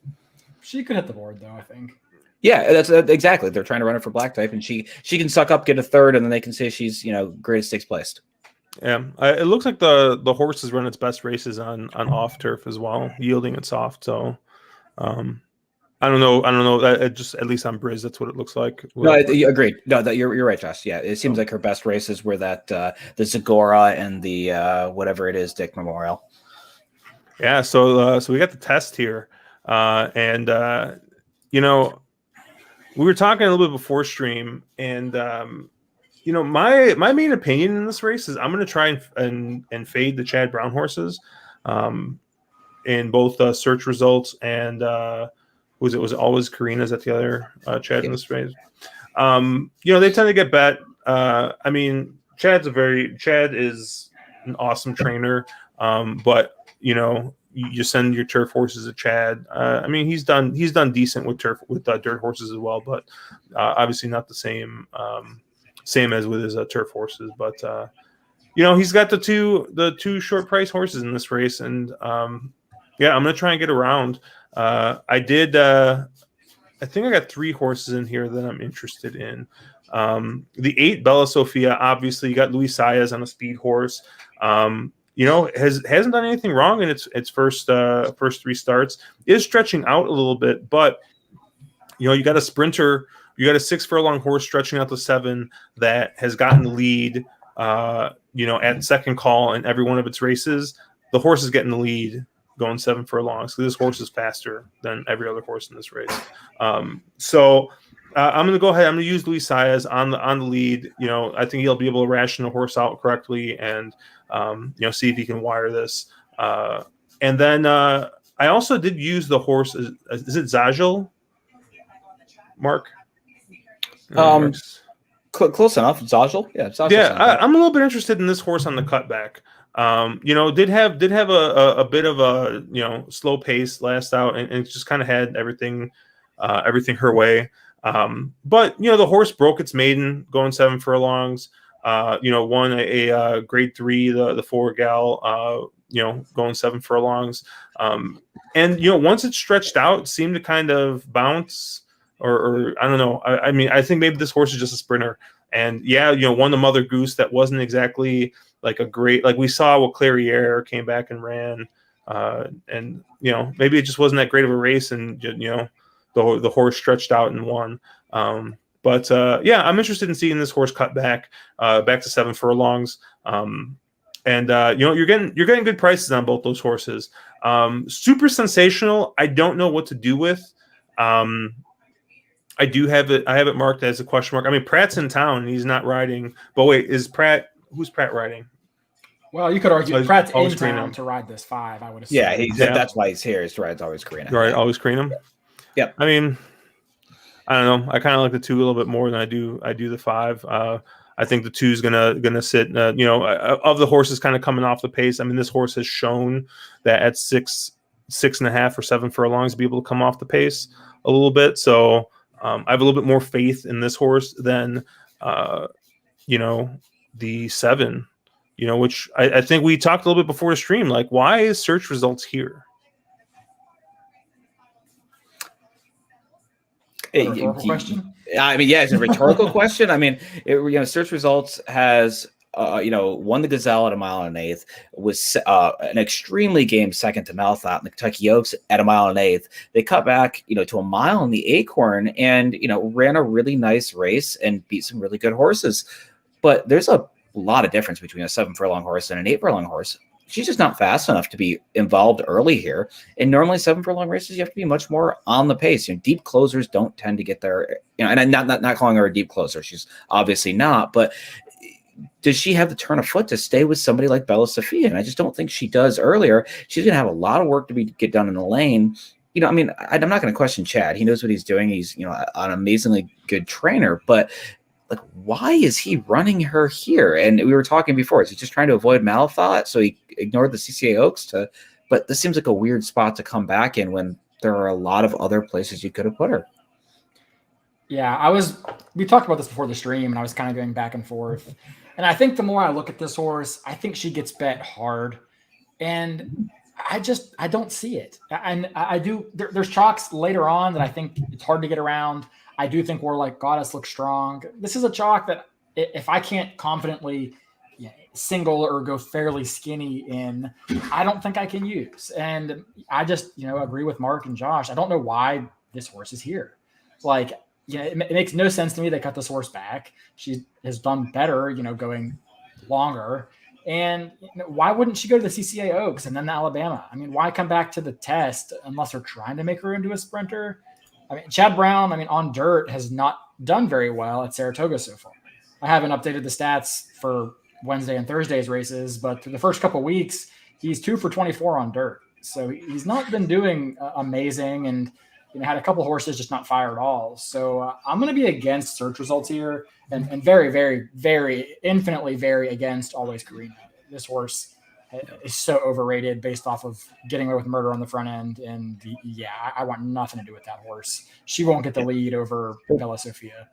She could hit the board though, I think. Yeah, that's exactly. They're trying to run her for black type, and she can suck up, get a 3rd, and then they can say she's greatest 6th placed. Yeah, it looks like the horse has run its best races on off turf as well, yielding it soft. So, I don't know. Just at least on Briz, that's what it looks like. No, agreed. No, that you're right, Josh. Yeah, it seems like her best races were that the Zagora and the whatever it is, Dick Memorial. Yeah, so we got the test here, and we were talking a little bit before stream, and my main opinion in this race is I'm going to try and fade the Chad Brown horses, in both search results and was it always Karina's at the other Chad in this race. They tend to get bet. Chad is an awesome trainer, but you send your turf horses at Chad. He's done decent with dirt horses as well, but obviously not the same as with his turf horses. But he's got the two short price horses in this race, and I'm gonna try and get around. I did I think I got 3 horses in here that I'm interested in. The 8 Bella Sofia, obviously, you got Luis Saez on a speed horse. Hasn't done anything wrong in its first 3 starts. Is stretching out a little bit, but you got a sprinter, you got a 6 furlong horse stretching out to 7 that has gotten the lead. At second call in every one of its races, the horse is getting the lead, going 7 furlongs. So this horse is faster than every other horse in this race. So I'm going to go ahead. I'm going to use Luis Saez on the lead. I think he'll be able to ration the horse out correctly and see if he can wire this. And then I also did use the horse. Is it Zagel? Mark? Close enough. Zagel. Yeah. I'm a little bit interested in this horse on the cutback. Did have a bit of a slow pace last out, and just kind of had everything her way. But the horse broke its maiden going 7 furlongs. Won a grade 3, the 4 gal. Going 7 furlongs. And once it stretched out, it seemed to kind of bounce, or I don't know. I think maybe this horse is just a sprinter. And won the Mother Goose. That wasn't exactly like a great, like we saw what Clairiere came back and ran. And maybe it just wasn't that great of a race, and the horse stretched out and won. But I'm interested in seeing this horse cut back to 7 furlongs. You're getting good prices on both those horses. Super Sensational, I don't know what to do with. I have it marked as a question mark. I mean, Pratt's in town and he's not riding. But wait, who's Pratt riding? Well, you could argue Pratt's in town to ride this 5, I would assume. Yeah, that's why he's here, is to ride Always Carina. Right, Always Carina? Yep. I mean, I don't know. I kind of like the 2 a little bit more than I do the 5. I think the 2 is gonna sit. Of the horses kind of coming off the pace. I mean, this horse has shown that at 6.5 or 7 furlongs, to be able to come off the pace a little bit. So I have a little bit more faith in this horse than the 7. Which I think we talked a little bit before the stream. Like, why is search results here? Question? I mean, yeah, it's a rhetorical question. I mean, search results has, won the Gazelle at 1 1/8, was an extremely game second to Malthot, and the Kentucky Oaks at 1 1/8. They cut back, to 1 mile in the Acorn, and ran a really nice race and beat some really good horses. But there's a lot of difference between a 7 furlong horse and an 8 furlong horse. She's just not fast enough to be involved early here. And normally 7 furlong races, you have to be much more on the pace. Deep closers don't tend to get there. And I'm not calling her a deep closer. She's obviously not. But does she have the turn of foot to stay with somebody like Bella Sofia? And I just don't think she does earlier. She's going to have a lot of work to get done in the lane. I'm not going to question Chad. He knows what he's doing. He's, an amazingly good trainer. But like, why is he running her here? And we were talking before, is he just trying to avoid Malthot, so he ignored the CCA Oaks but this seems like a weird spot to come back in when there are a lot of other places you could have put her. Yeah, we talked about this before the stream, and I was kind of going back and forth. And I think the more I look at this horse, I think she gets bet hard. And I don't see it. And I do, there's chalks later on that I think it's hard to get around. I do think Warlike Goddess looks strong. This is a chalk that if I can't confidently single or go fairly skinny in, I don't think I can use. And I just, agree with Mark and Josh. I don't know why this horse is here. Like, it makes no sense to me. They cut this horse back. She has done better, going longer. And why wouldn't she go to the CCA Oaks and then the Alabama? I mean, why come back to the test unless they're trying to make her into a sprinter? I mean, Chad Brown, on dirt has not done very well at Saratoga so far. I haven't updated the stats for Wednesday and Thursday's races, but through the first couple of weeks, he's 2 for 24 on dirt. So he's not been doing amazing, and had a couple of horses just not fire at all. So I'm going to be against search results here, and very, very, very infinitely very against Always Carina. This horse is so overrated based off of getting away with murder on the front end. And I want nothing to do with that horse. She won't get the lead over Bella Sofia.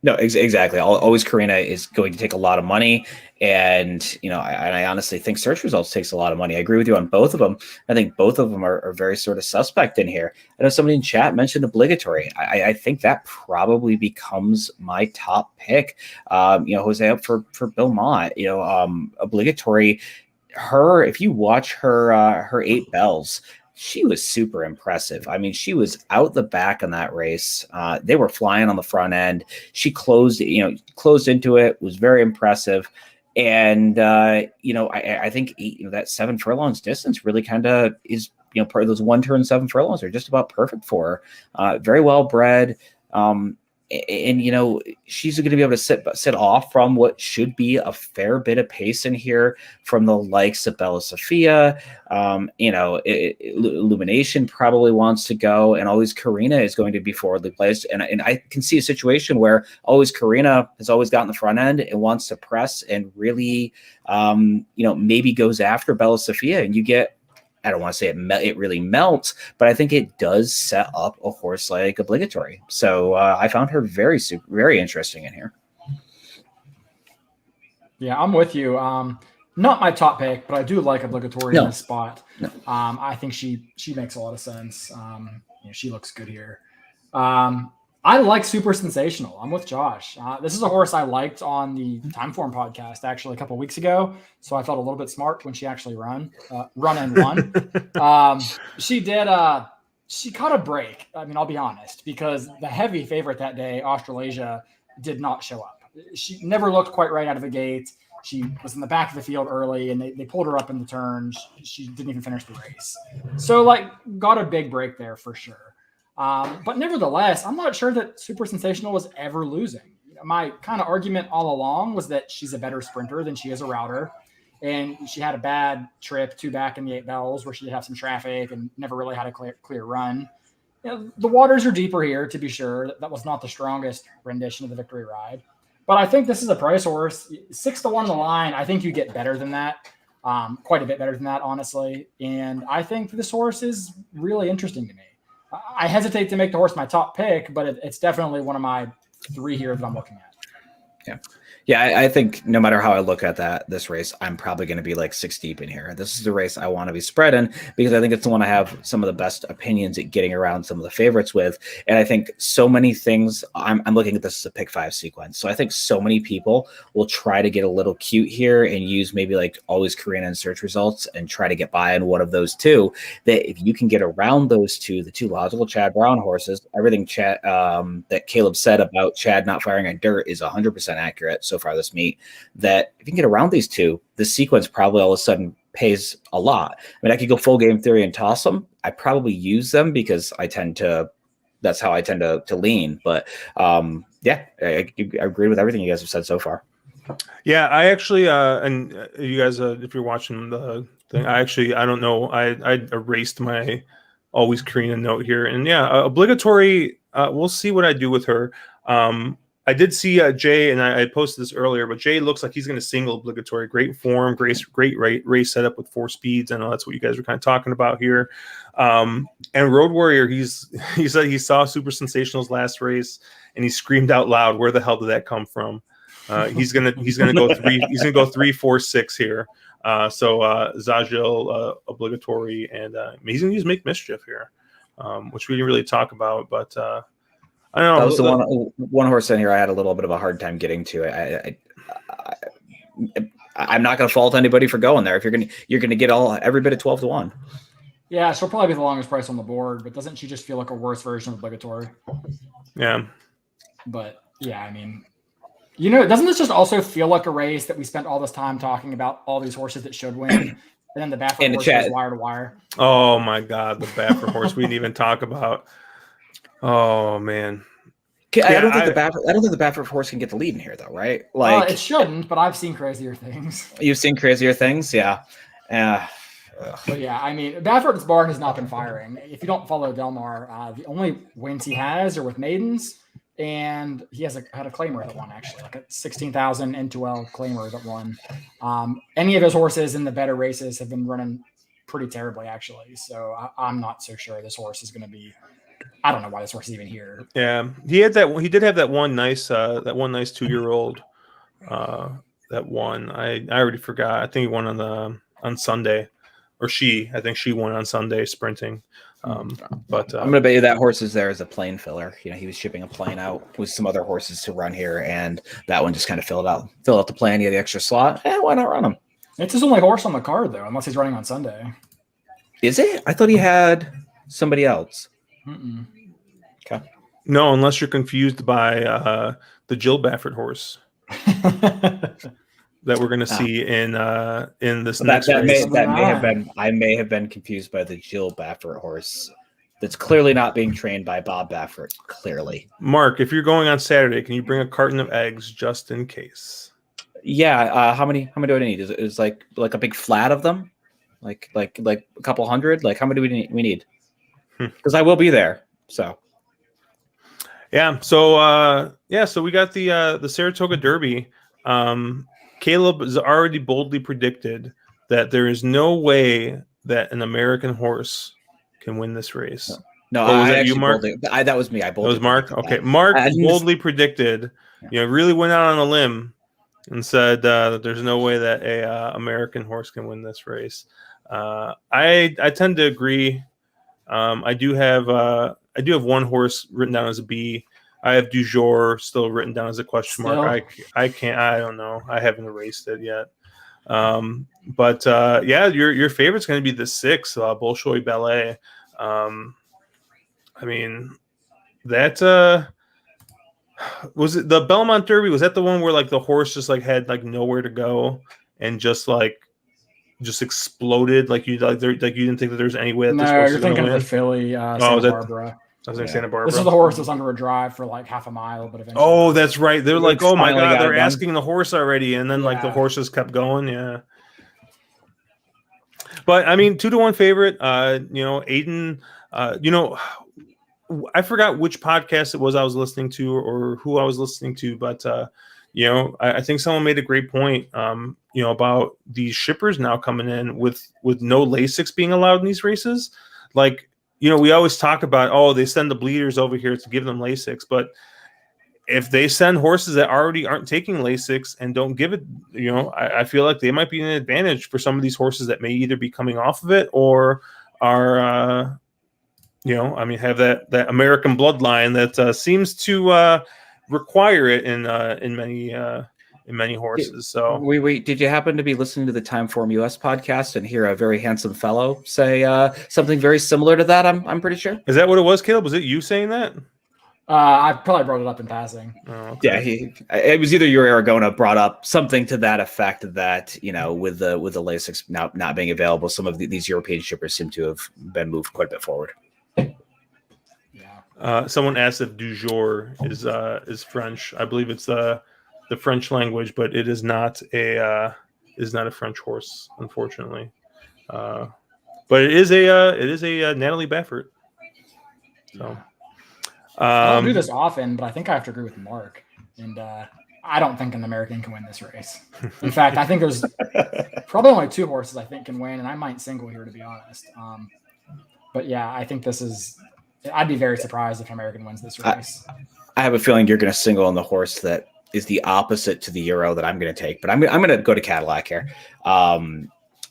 No, exactly. Always Karina is going to take a lot of money. And, I honestly think search results takes a lot of money. I agree with you on both of them. I think both of them are very sort of suspect in here. I know somebody in chat mentioned obligatory. I think that probably becomes my top pick. Jose up for Bill Mott, obligatory. If you watch her 8 bells, she was super impressive. I mean, she was out the back on that race. They were flying on the front end. She closed into it, was very impressive. And, I think that 7 furlongs distance really kind of is, part of those 1 turn 7 furlongs are just about perfect for her. Very well bred. And she's going to be able to sit off from what should be a fair bit of pace in here from the likes of Bella Sophia. Illumination probably wants to go, and Always Karina is going to be forwardly placed. And I can see a situation where Always Karina has always gotten the front end and wants to press and really, maybe goes after Bella Sophia, and you get. I don't want to say it really melts, but I think it does set up a horse like obligatory. So I found her very interesting in here. Yeah, I'm with you. Not my top pick, but I do like obligatory in this spot. No. I think she makes a lot of sense. She looks good here. I like Super Sensational. I'm with Josh. This is a horse I liked on the Timeform podcast actually a couple of weeks ago. So I felt a little bit smart when she actually run and won. She did. She caught a break. I mean, I'll be honest, because the heavy favorite that day, Australasia, did not show up. She never looked quite right out of the gate. She was in the back of the field early, and they pulled her up in the turns. She didn't even finish the race. So, got a big break there for sure. But nevertheless, I'm not sure that Super Sensational was ever losing. My kind of argument all along was that she's a better sprinter than she is a router. And she had a bad trip 2 back in the 8 bells where she had some traffic and never really had a clear run. The waters are deeper here, to be sure. That was not the strongest rendition of the victory ride. But I think this is a price horse. 6-1 on the line, I think you get better than that. Quite a bit better than that, honestly. And I think this horse is really interesting to me. I hesitate to make the horse my top pick, but it's definitely one of my 3 here that I'm looking at. Yeah, I think no matter how I look at this race, I'm probably going to be 6 deep in here. This is the race I want to be spread in because I think it's the one I have some of the best opinions at getting around some of the favorites with. And I think so many things, I'm looking at this as a pick 5 sequence. So I think so many people will try to get a little cute here and use maybe Always Karina in search results and try to get by on one of those 2. That if you can get around those 2, the 2 logical Chad Brown horses, everything that Caleb said about Chad not firing on dirt is 100% accurate so far this meet, that if you can get around these 2, the sequence probably all of a sudden pays a lot. I mean, I could go full game theory and toss them. I probably use them because that's how I tend to lean. But I agree with everything you guys have said so far. Yeah, I actually, and you guys, if you're watching the thing, I don't know. I erased my Always Karina note here. And obligatory, we'll see what I do with her. I did see Jay, and I posted this earlier, but Jay looks like he's going to single obligatory. Great form, great race setup with 4 speeds. I know that's what you guys were kind of talking about here. And Road Warrior, he said he saw Super Sensational's last race, and he screamed out loud, "Where the hell did that come from?" He's gonna go 3. He's gonna go 3, 4, 6 here. So Zagil obligatory, and he's gonna use Make Mischief here, which we didn't really talk about, but. I don't know. That was the one horse in here I had a little bit of a hard time getting to. I'm not going to fault anybody for going there. If you're gonna get every bit of 12-1. Yeah, she'll probably be the longest price on the board, but doesn't she just feel like a worse version of obligatory? Yeah. But yeah, I mean, doesn't this just also feel like a race that we spent all this time talking about all these horses that should win, and then the Baffert horse goes wire to wire? Oh my God, the Baffert horse we didn't even talk about. Oh man, I don't think the Baffert horse can get the lead in here, though, right? It shouldn't, but I've seen crazier things. You've seen crazier things, yeah. But yeah, I mean, Baffert's barn has not been firing. If you don't follow Delmar, the only wins he has are with maidens, and he had a claimer that won actually, like a 16,000 OTWL claimer that won. Any of his horses in the better races have been running pretty terribly actually, so I'm not so sure this horse is going to be I don't know why this horse is even here. Yeah, he did have that one nice 2-year-old that won. I already forgot. I think he won on Sunday, or I think she won on Sunday sprinting. But I'm gonna bet you that horse is there as a plane filler. He was shipping a plane out with some other horses to run here, and that one just kind of filled out the plane. He had the extra slot. Why not run him? It's his only horse on the card, though, unless he's running on Sunday. Is it? I thought he had somebody else. Mm-mm. Okay. No, unless you're confused by the Jill Baffert horse that we're going to see in this next race. I may have been confused by the Jill Baffert horse. That's clearly not being trained by Bob Baffert. Clearly, Mark, if you're going on Saturday, can you bring a carton of eggs just in case? Yeah. How many do I need? Is it like a big flat of them? Like a couple hundred? Like how many do we need? Because I will be there. So. Yeah. So we got the Saratoga Derby. Caleb has already boldly predicted that there is no way that an American horse can win this race. No, was that you, Mark? That was me. That was Mark. Okay, Mark boldly predicted. Really went out on a limb and said that there's no way that a American horse can win this race. I tend to agree. I do have one horse written down as a B. I have Du Jour still written down as a question mark. I don't know. I haven't erased it yet. But your favorite's going to be the 6, Bolshoi Ballet. I mean, that was it. The Belmont Derby, was that the one where like the horse just like had like nowhere to go and just exploded? Like you didn't think that there's any way that this horse you're was going to thinking win? of the filly Santa Barbara. I was Santa Barbara. This is the horse that was under a drive for like half a mile, but eventually. Oh, that's right. They're like, oh my God, they're done. asking the horse already, and then like the horse just kept going. Yeah. But I mean, 2-1 favorite. Aiden. I forgot which podcast it was I was listening to or who I was listening to, but I think someone made a great point. About these shippers now coming in with no Lasix being allowed in these races, like. We always talk about, they send the bleeders over here to give them Lasix, but if they send horses that already aren't taking Lasix and don't give it, I feel like they might be an advantage for some of these horses that may either be coming off of it or are, have that American bloodline that seems to require it in many horses. So wait, did you happen to be listening to the Timeform US podcast and hear a very handsome fellow say something very similar to that? I'm pretty sure. Is that what it was, Caleb? Was it you saying that? I probably brought it up in passing. Oh, okay. Yeah, it was either you or Aragona brought up something to that effect that with the Lasix now not being available, some of these European shippers seem to have been moved quite a bit forward. Yeah. Someone asked if Du Jour is French. I believe it's the French language, but it is not a French horse, unfortunately. But it is a Natalie Baffert. So I don't do this often, but I think I have to agree with Mark. And I don't think an American can win this race. In fact, I think there's probably only 2 horses I think can win, and I might single here to be honest. But yeah, I think I'd be very surprised if an American wins this race. I have a feeling you're going to single on the horse that is the opposite to the Euro that I'm going to take, but I'm going to go to Cadillac here.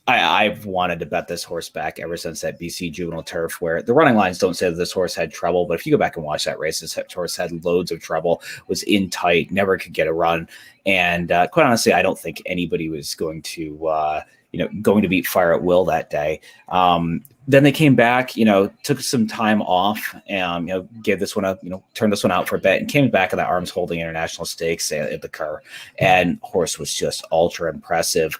I've wanted to bet this horse back ever since that BC Juvenile Turf, where the running lines don't say that this horse had trouble, but if you go back and watch that race, this horse had loads of trouble, was in tight, never could get a run, and quite honestly, I don't think anybody was going to beat Fire at Will that day. Then they came back, took some time off and, gave this one turned this one out for a bit and came back at the Arms Holding International Stakes at the Kerr, and horse was just ultra impressive.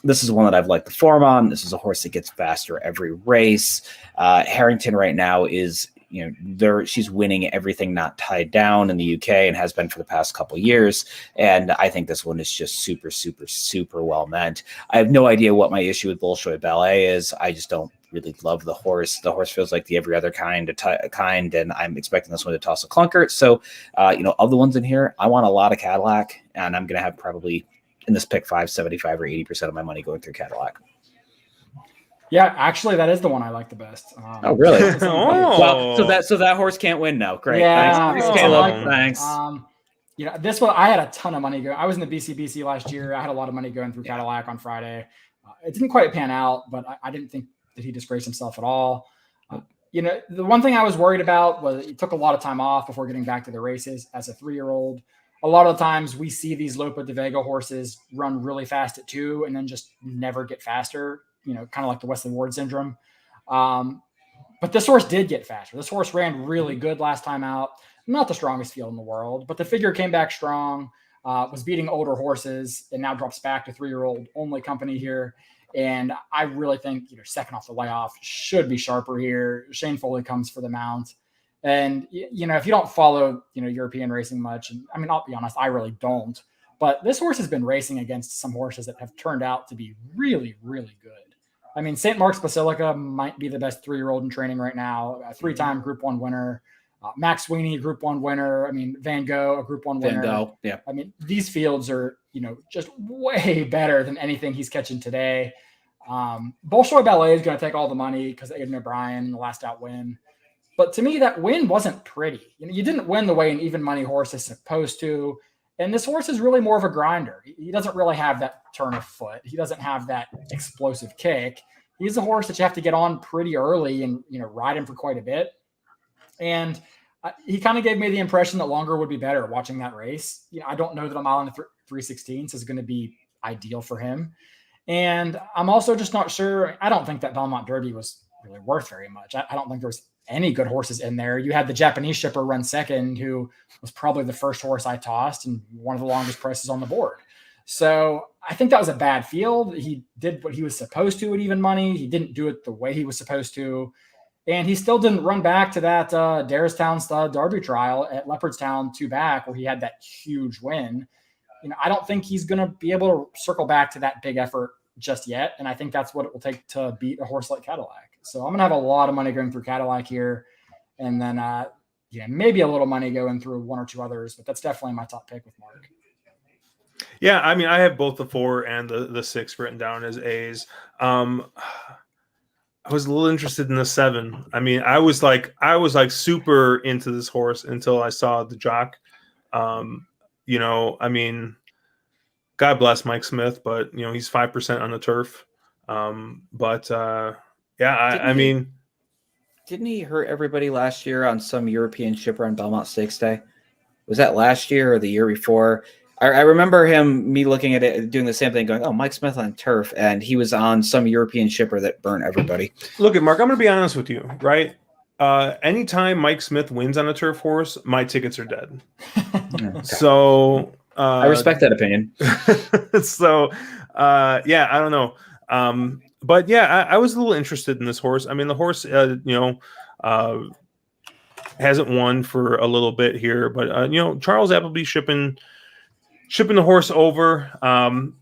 This is one that I've liked the form on. This is a horse that gets faster every race. Harrington right now is, she's winning everything not tied down in the UK and has been for the past couple of years. And I think this one is just super, super, super well meant. I have no idea what my issue with Bolshoi Ballet is. I just don't really love the horse. The horse feels like the every other kind, and I'm expecting this one to toss a clunker. So, of the ones in here, I want a lot of Cadillac, and I'm going to have probably in this pick 75 or 80% of my money going through Cadillac. Yeah, actually, that is the one I like the best. Oh, really? Oh. Well, so that horse can't win now. Great. Yeah, Thanks, Oh. Caleb. Thanks. This one I had a ton of money going. I was in the BCBC last year. I had a lot of money going through Cadillac on Friday. It didn't quite pan out, but I didn't think that he disgraced himself at all. The one thing I was worried about was he took a lot of time off before getting back to the races as a 3-year-old. A lot of the times we see these Lopa de Vega horses run really fast at 2 and then just never get faster, kind of like the Wesley Ward syndrome. But this horse did get faster. This horse ran really good last time out. Not the strongest field in the world, but the figure came back strong, was beating older horses, and now drops back to 3-year-old only company here. And I really think, second off the layoff should be sharper here. Shane Foley comes for the mount. And, if you don't follow, European racing much, and I mean, I'll be honest, I really don't. But this horse has been racing against some horses that have turned out to be really, really good. I mean, St. Mark's Basilica might be the best 3-year-old in training right now, a 3-time Group 1 winner. Max Sweeney, Group 1 winner. I mean, Van Gogh, a Group 1 winner. Van Gogh, yeah. I mean, these fields are, just way better than anything he's catching today. Bolshoi Ballet is going to take all the money because Aiden O'Brien, the last out win. But to me, that win wasn't pretty. You didn't win the way an even money horse is supposed to. And this horse is really more of a grinder. He doesn't really have that turn of foot. He doesn't have that explosive kick. He's a horse that you have to get on pretty early and, ride him for quite a bit. And he kind of gave me the impression that longer would be better watching that race. I don't know that a mile and 3/16 is going to be ideal for him. And I'm also just not sure. I don't think that Belmont Derby was really worth very much. I don't think there was any good horses in there. You had the Japanese shipper run second, who was probably the first horse I tossed and one of the longest prices on the board. So I think that was a bad field. He did what he was supposed to at even money. He didn't do it the way he was supposed to. And he still didn't run back to that Darristown Stud Derby trial at Leopardstown 2 back where he had that huge win. I don't think he's going to be able to circle back to that big effort just yet. And I think that's what it will take to beat a horse like Cadillac. So I'm going to have a lot of money going through Cadillac here. And then, maybe a little money going through 1 or 2 others, but that's definitely my top pick with Mark. Yeah, I mean, I have both the 4 and the 6 written down as A's. I was a little interested in the 7. I mean, I was like super into this horse until I saw the jock. I mean, God bless Mike Smith, but he's 5% on the turf. Didn't he hurt everybody last year on some European shipper on Belmont Stakes Day? Was that last year or the year before? I remember me looking at it, doing the same thing, going, "Oh, Mike Smith on turf," and he was on some European shipper that burned everybody. Look at Mark. I'm going to be honest with you, right? Anytime Mike Smith wins on a turf horse, my tickets are dead. Okay. So I respect that opinion. So, I don't know. But yeah, I was a little interested in this horse. I mean, the horse, hasn't won for a little bit here, but Charles Appleby shipping the horse over. I don't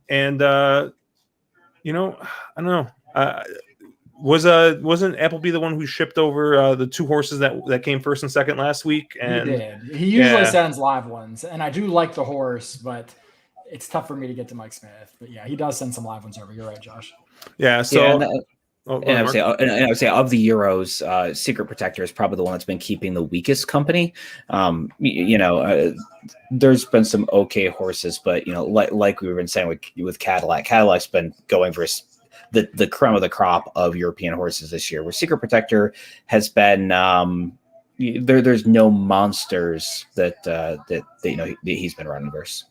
know. Wasn't Appleby the one who shipped over the 2 horses that came first and second last week? And he did. He usually sends live ones, and I do like the horse, but it's tough for me to get to Mike Smith. But yeah, he does send some live ones over. You're right, Josh. Yeah. So, I would say of the Euros, Secret Protector is probably the one that's been keeping the weakest company. There's been some okay horses, but like we've been saying with Cadillac, Cadillac's been going for the creme of the crop of European horses this year. Where Secret Protector has been there's no monsters that he's been running versus.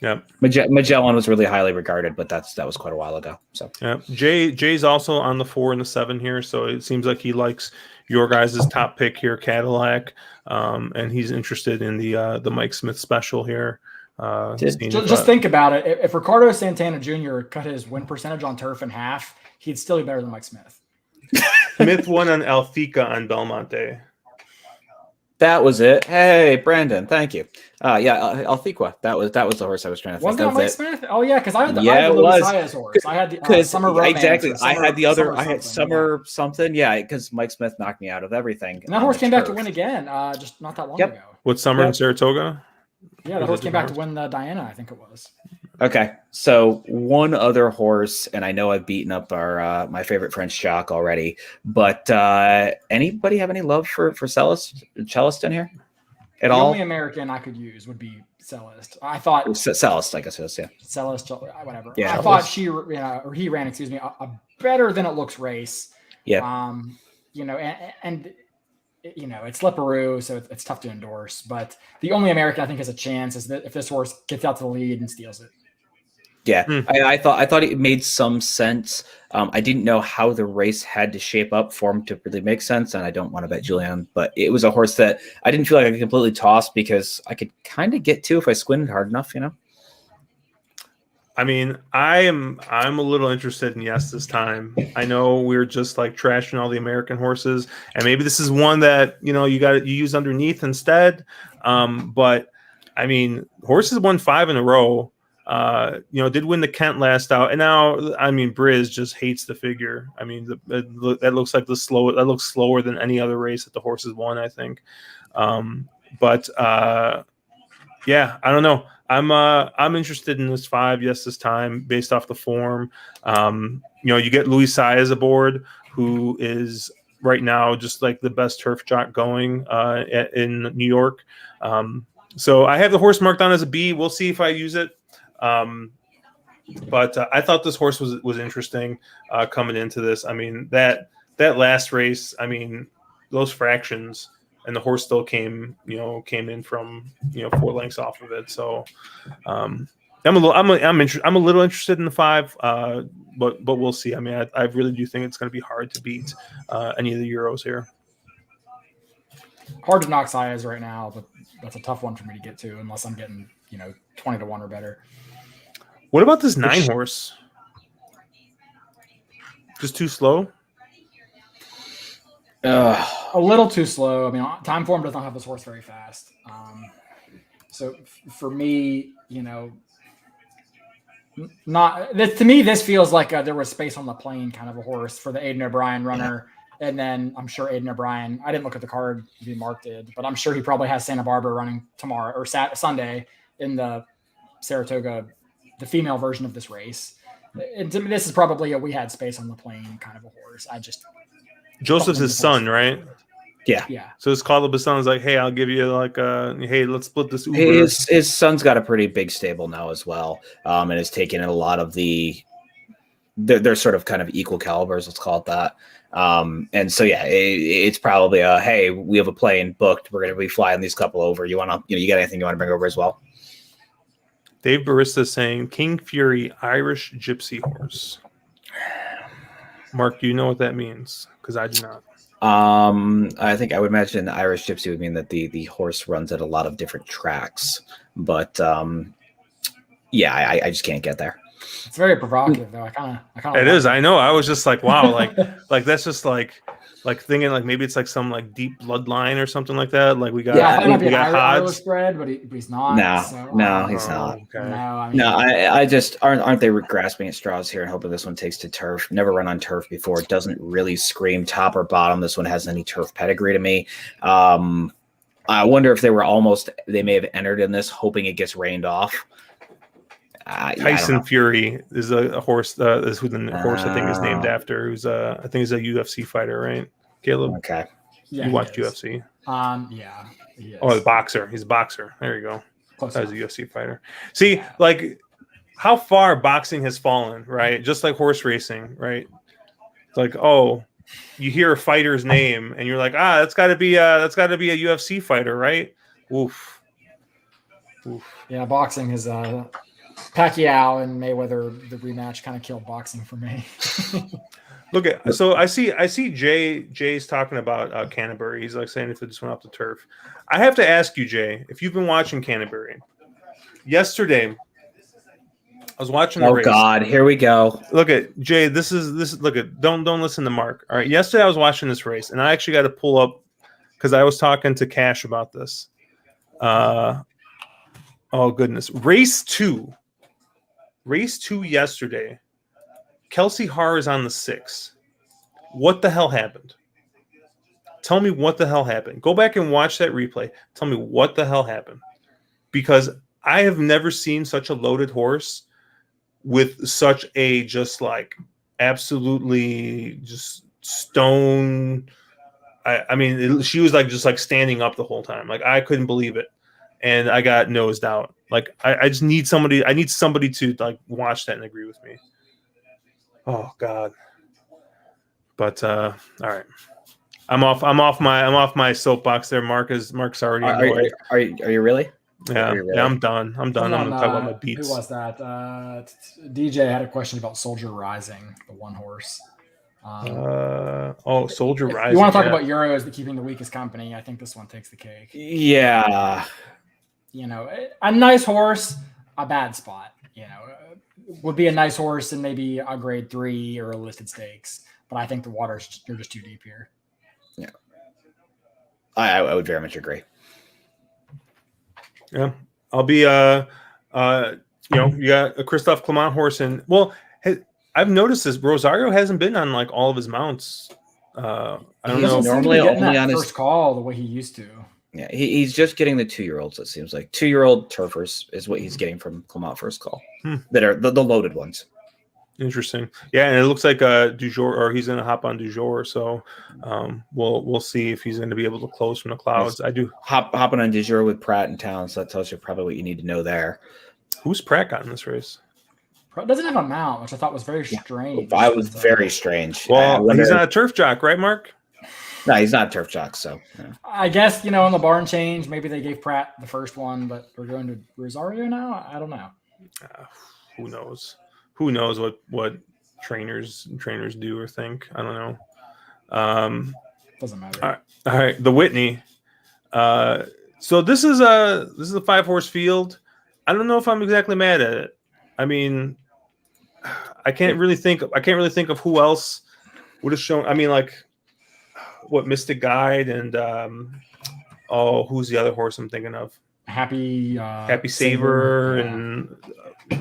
Yeah, Magellan was really highly regarded, but that was quite a while ago. So yeah, Jay's also on the 4 and the 7 here, so it seems like he likes your guys' top pick here, Cadillac, and he's interested in the Mike Smith special here. Just think about it. If Ricardo Santana Jr. cut his win percentage on turf in half, he'd still be better than Mike Smith. Smith won on Alfica on Belmont Day. That was it. Hey, Brandon, thank you. Alfiqua. That was the horse I was trying to think of. Wasn't that Mike Smith? Oh yeah, because I had the Luis Saez horse. I had the Summer Romance. Exactly. I had the other. I had Summer something. Yeah, because Mike Smith knocked me out of everything. And that horse came back to win again, just not that long ago. What, Summer in Saratoga? Yeah, the horse came back to win the Diana, I think it was. Okay, so one other horse, and I know I've beaten up our my favorite French jock already, but anybody have any love for Cellist in here at The all? only American I could use would be Cellist. I thought Cellist, I guess it is, yeah. Cellist, whatever. Yeah, I thought she, or he ran, excuse me, a better than it looks race. Yeah. You know, and you know, it's Slipperoo, so it's tough to endorse. But the only American I think has a chance is that if this horse gets out to the lead and steals it. Yeah, I thought it made some sense. I didn't know how the race had to shape up for him to really make sense, and I don't want to bet Julian, but it was a horse that I didn't feel like I could completely toss because I could kind of get to if I squinted hard enough, you know. I mean, I'm a little interested in Yes this time. I know we're just like trashing all the American horses, and maybe this is one that you use underneath instead. But I mean, horses won 5 in a row. Did win the Kent last out, and now I mean Briz just hates the figure. I mean that looks like that looks slower than any other race that the horses won, I think. Yeah, I don't know. I'm interested in this 5 Yes this time based off the form. You get Louis Saez aboard, who is right now just like the best turf jock going in New York. So I have the horse marked down as a B. We'll see if I use it. But I thought this horse was interesting coming into this. I mean that last race. I mean those fractions, and the horse still came in from 4 lengths off of it. So I'm a little interested in the 5, but we'll see. I mean I really do think it's going to be hard to beat any of the Euros here. Hard to knock Saez right now, but that's a tough one for me to get to unless I'm getting 20 to 1 or better. What about this 9 horse? Just too slow? A little too slow. I mean, Time Form does not have this horse very fast. So for me, to me, this feels like there was space on the plane kind of a horse for the Aiden O'Brien runner. Yeah. And then I'm sure Aiden O'Brien, I didn't look at the card to be marked it, but I'm sure he probably has Santa Barbara running tomorrow or Sunday in the Saratoga, the female version of this race. And to me, this is probably we had space on the plane kind of a horse. Joseph's his son, right? Yeah. So his call up his son is like, hey, I'll give you hey, let's split this Uber. His son's got a pretty big stable now as well, and is taking in a lot of they're sort of kind of equal calibers, let's call it that. And so yeah, it's probably hey, we have a plane booked. We're going to be flying these couple over. You want to, you got anything you want to bring over as well? Dave Barista saying King Fury Irish Gypsy horse. Mark, do you know what that means? Because I do not. I think I would imagine the Irish Gypsy would mean that the horse runs at a lot of different tracks, but yeah, I just can't get there. It's very provocative, though. I kind of. It is. I know. I was just like, wow, like that's just like thinking like maybe it's like some like deep bloodline or something like that. Like we got it might be an Hodge. Irish spread, but he's not. No, he's not. Okay. No, I just aren't they grasping at straws here and hoping this one takes to turf. Never run on turf before. It doesn't really scream top or bottom. This one has any turf pedigree to me. I wonder if they may have entered in this hoping it gets rained off. Tyson Fury is a horse. Is who the horse I think is named after. Who's I think he's a UFC fighter, right? Caleb. Okay. Yeah, you watched UFC. Yeah. Oh, the boxer. He's a boxer. There you go. As a UFC fighter. See, like how far boxing has fallen, right? Just like horse racing, right? It's like, oh, you hear a fighter's name and you're like, that's got to be a UFC fighter, right? Oof. Yeah, boxing is Pacquiao and Mayweather, the rematch kind of killed boxing for me. So I see Jay's talking about Canterbury. He's like saying if it just went off the turf. I have to ask you, Jay, if you've been watching Canterbury. Yesterday, I was watching the race. Oh God, here we go. Look at Jay. This is look at don't listen to Mark. All right. Yesterday I was watching this race and I actually got to pull up because I was talking to Cash about this. Oh goodness. Race two yesterday. Kelsey Haar is on the 6. What the hell happened? Tell me what the hell happened. Go back and watch that replay. Tell me what the hell happened. Because I have never seen such a loaded horse with such a just like absolutely just stone. I mean, she was like just like standing up the whole time. Like I couldn't believe it, and I got nosed out. Like I just need somebody. I need somebody to like watch that and agree with me. Oh God. But all right, I'm off my soapbox there. Mark's already annoyed. Are you really? Yeah, Really? yeah, I'm done. I'm done. I'm gonna talk about my beats. Who was that? DJ had a question about Soldier Rising, the one horse. Soldier Rising. You want to talk about Euros, the keeping the weakest company? I think this one takes the cake. Yeah. You know, a nice horse, a bad spot. You know, would be a nice horse in maybe a grade 3 or a listed stakes. But I think the waters are just too deep here. Yeah. I would very much agree. Yeah. I'll be you got a Christophe Clement horse and I've noticed this. Rosario hasn't been on like all of his mounts. I don't know. Normally only on his first call the way he used to. Yeah, he's just getting the 2-year-olds. It seems like 2-year-old turfers is what he's getting from Clement first call. That are the loaded ones. Interesting. Yeah, and it looks like Dujour, or he's going to hop on Dujour. So we'll see if he's going to be able to close from the clouds. Yes. I do hopping on Dujour with Pratt in town, so that tells you probably what you need to know there. Who's Pratt got in this race? Pratt doesn't have a mount, which I thought was very strange. I was very strange. Well, he's not a turf jock, right, Mark? No, he's not a turf jock. So I guess in the barn change, maybe they gave Pratt the first one, but we're going to Rosario now. I don't know. Who knows? Who knows what trainers do or think? I don't know. Doesn't matter. All right. The Whitney. So this is a 5-horse field. I don't know if I'm exactly mad at it. I mean, I can't really think of who else would have shown. I mean, like what Mystic Guide and who's the other horse I'm thinking of? Happy Saver and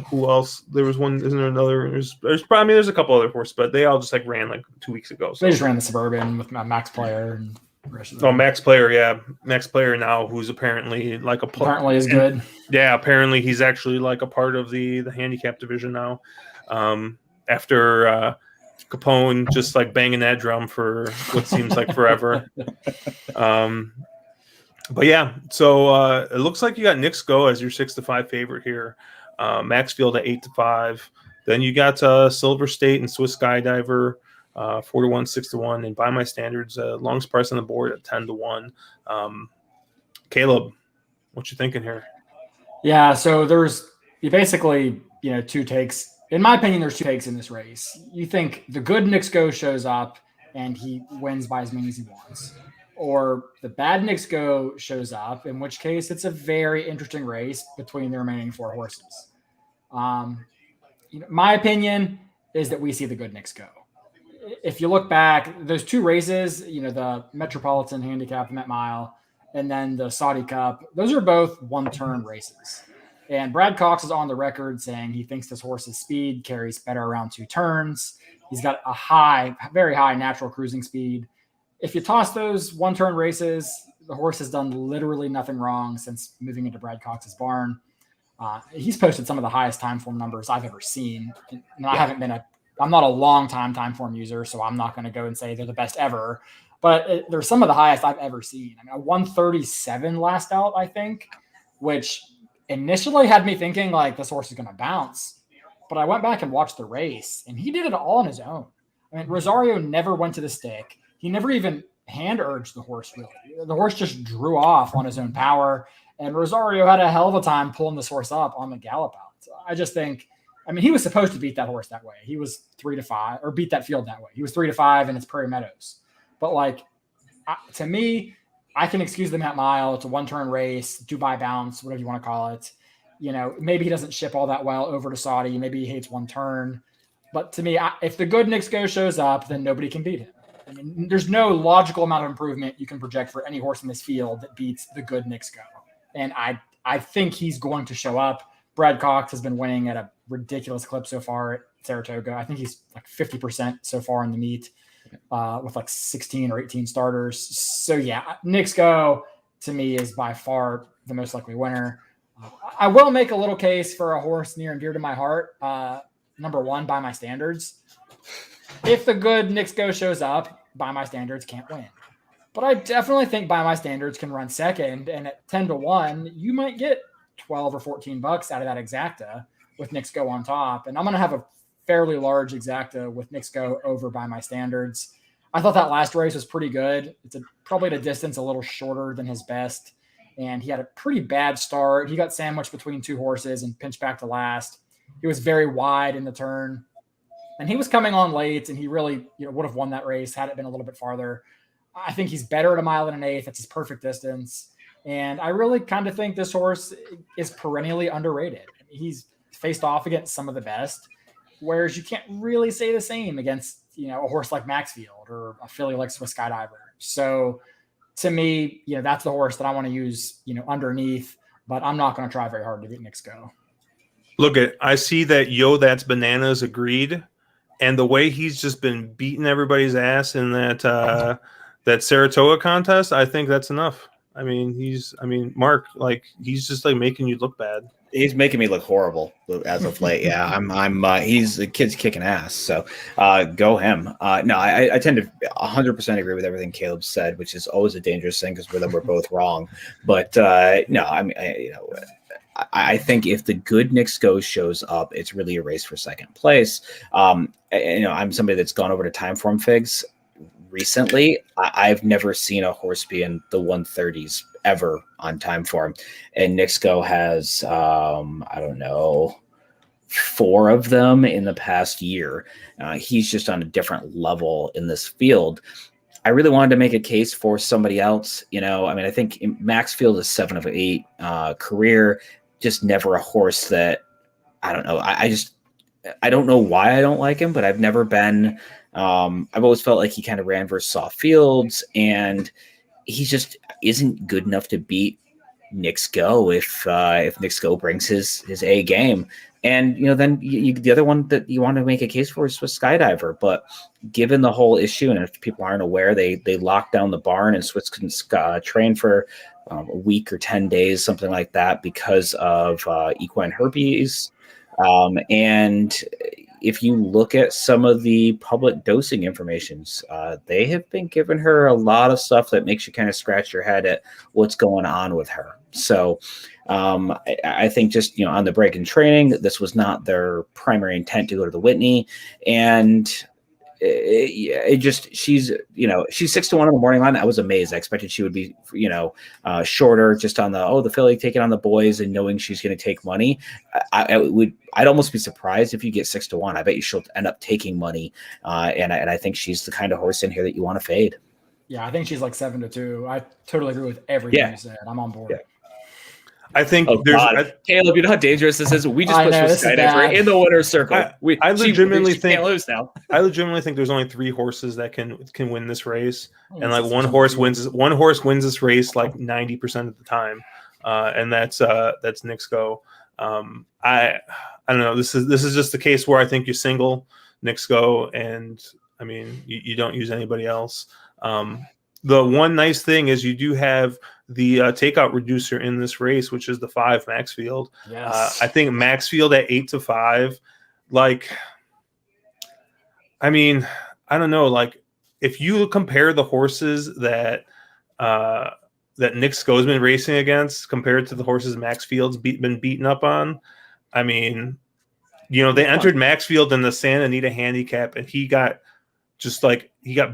who else? There was one. Isn't there another? There's probably there's a couple other horses, but they all just like ran like 2 weeks ago. So. They just ran the Suburban with Max Player and the rest of them. Oh, Max Player, yeah, Max Player now, who's apparently like apparently is good. Yeah, apparently he's actually like a part of the handicap division now. After Capone just like banging that drum for what seems like forever. But yeah, so it looks like you got Knicks Go as your 6-5 favorite here. Maxfield at 8-5. Then you got Silver State and Swiss Skydiver 4-1, 6-1, and by my standards, longest price on the board at 10-1. Caleb, what you thinking here? Yeah, so there's basically two takes. In my opinion, there's two takes in this race. You think the good Knicks Go shows up and he wins by as many as he wants, or the bad Knicks Go shows up, in which case it's a very interesting race between the remaining 4 horses. My opinion is that we see the good Knicks Go. If you look back, those 2 races, the Metropolitan Handicap Met Mile and then the Saudi Cup, those are both one-turn races. And Brad Cox is on the record saying he thinks this horse's speed carries better around 2 turns. He's got a very high natural cruising speed. If you toss those one-turn races, the horse has done literally nothing wrong since moving into Brad Cox's barn. He's posted some of the highest time form numbers I've ever seen. And I'm not a long time form user, so I'm not going to go and say they're the best ever, but they're some of the highest I've ever seen. I mean, a 137 last out, I think, which initially had me thinking like this horse is going to bounce, but I went back and watched the race and he did it all on his own. I mean, Rosario never went to the stick. He never even hand urged the horse, really. The horse just drew off on his own power, and Rosario had a hell of a time pulling this horse up on the gallop out. So I just think, he was supposed to beat that horse that way. He was 3-5, or beat that field that way. He was 3-5, and it's Prairie Meadows. But to me, I can excuse them at mile. It's a one-turn race, Dubai bounce, whatever you want to call it. Maybe he doesn't ship all that well over to Saudi. Maybe he hates one turn. But to me, if the good Knicks Go shows up, then nobody can beat him. There's no logical amount of improvement you can project for any horse in this field that beats the good Knicks Go. And I think he's going to show up. Brad Cox has been winning at a ridiculous clip so far at Saratoga. I think he's like 50% so far in the meet with like 16 or 18 starters. So yeah, Knicks Go to me is by far the most likely winner. I will make a little case for a horse near and dear to my heart. number one by my standards. If the good Knicks Go shows up, by my standards can't win. But I definitely think by my standards can run second. And at 10-1, you might get 12 or 14 bucks out of that exacta with Knicks Go on top. And I'm going to have a fairly large exacta with Knicks Go over by my standards. I thought that last race was pretty good. It's probably at a distance a little shorter than his best. And he had a pretty bad start. He got sandwiched between two horses and pinched back to last. He was very wide in the turn. And he was coming on late, and he really would have won that race had it been a little bit farther. I think he's better at 1 1/8. That's his perfect distance. And I really kind of think this horse is perennially underrated. He's faced off against some of the best, whereas you can't really say the same against a horse like Maxfield or a filly like Swiss Skydiver. So to me, that's the horse that I want to use, underneath, but I'm not going to try very hard to get Knicks Go. Look, I see that That's Bananas agreed, and the way he's just been beating everybody's ass in that Saratoga contest, I think that's enough. I mean, Mark, he's just making you look bad. He's making me look horrible as of late. Yeah, he's the kid's kicking ass. So go him. No, I tend to 100% agree with everything Caleb said, which is always a dangerous thing because we're both wrong. But no, I think if the good Knicks Go shows up, it's really a race for second place. I'm somebody that's gone over to Timeform Figs recently. I've never seen a horse be in the 130s ever on Timeform, and Knicks Go has 4 of them in the past year. He's just on a different level in this field. I really wanted to make a case for somebody else. I think Maxfield is 7 of 8 career, just never a horse that I don't know. I don't know why I don't like him, but I've never been. I've always felt like he kind of ran versus soft fields, and he just isn't good enough to beat Knicks Go if Knicks Go brings his A game. And then the other one that you want to make a case for is Swiss Skydiver. But given the whole issue, and if people aren't aware, they locked down the barn and Swiss couldn't train for a week or 10 days, something like that, because of equine herpes. And if you look at some of the public dosing informations, they have been giving her a lot of stuff that makes you kind of scratch your head at what's going on with her. So I think just, on the break in training, this was not their primary intent to go to the Whitney. And she's 6-1 on the morning line. I was amazed. I expected she would be, shorter, just on the filly taking on the boys and knowing she's going to take money. I'd almost be surprised if you get 6-1. I bet you she'll end up taking money. And I think she's the kind of horse in here that you want to fade. Yeah, I think she's 7-2. I totally agree with everything you said. I'm on board. Yeah. I think Caleb, you know how dangerous this is? We just pushed for Skydiver in the winner's circle. I legitimately think can't lose now. I legitimately think there's only 3 horses that can win this race, and one horse wins this race 90% of the time, and that's Knicks Go. I don't know. This is just the case where I think you single Knicks Go, and you don't use anybody else. The one nice thing is you do have the takeout reducer in this race, which is the 5 Maxfield. Yes. I think Maxfield at 8-5, I don't know. If you compare the horses that Knicks Go's been racing against compared to the horses Maxfield's been beaten up on, they entered Maxfield in the Santa Anita handicap, and he got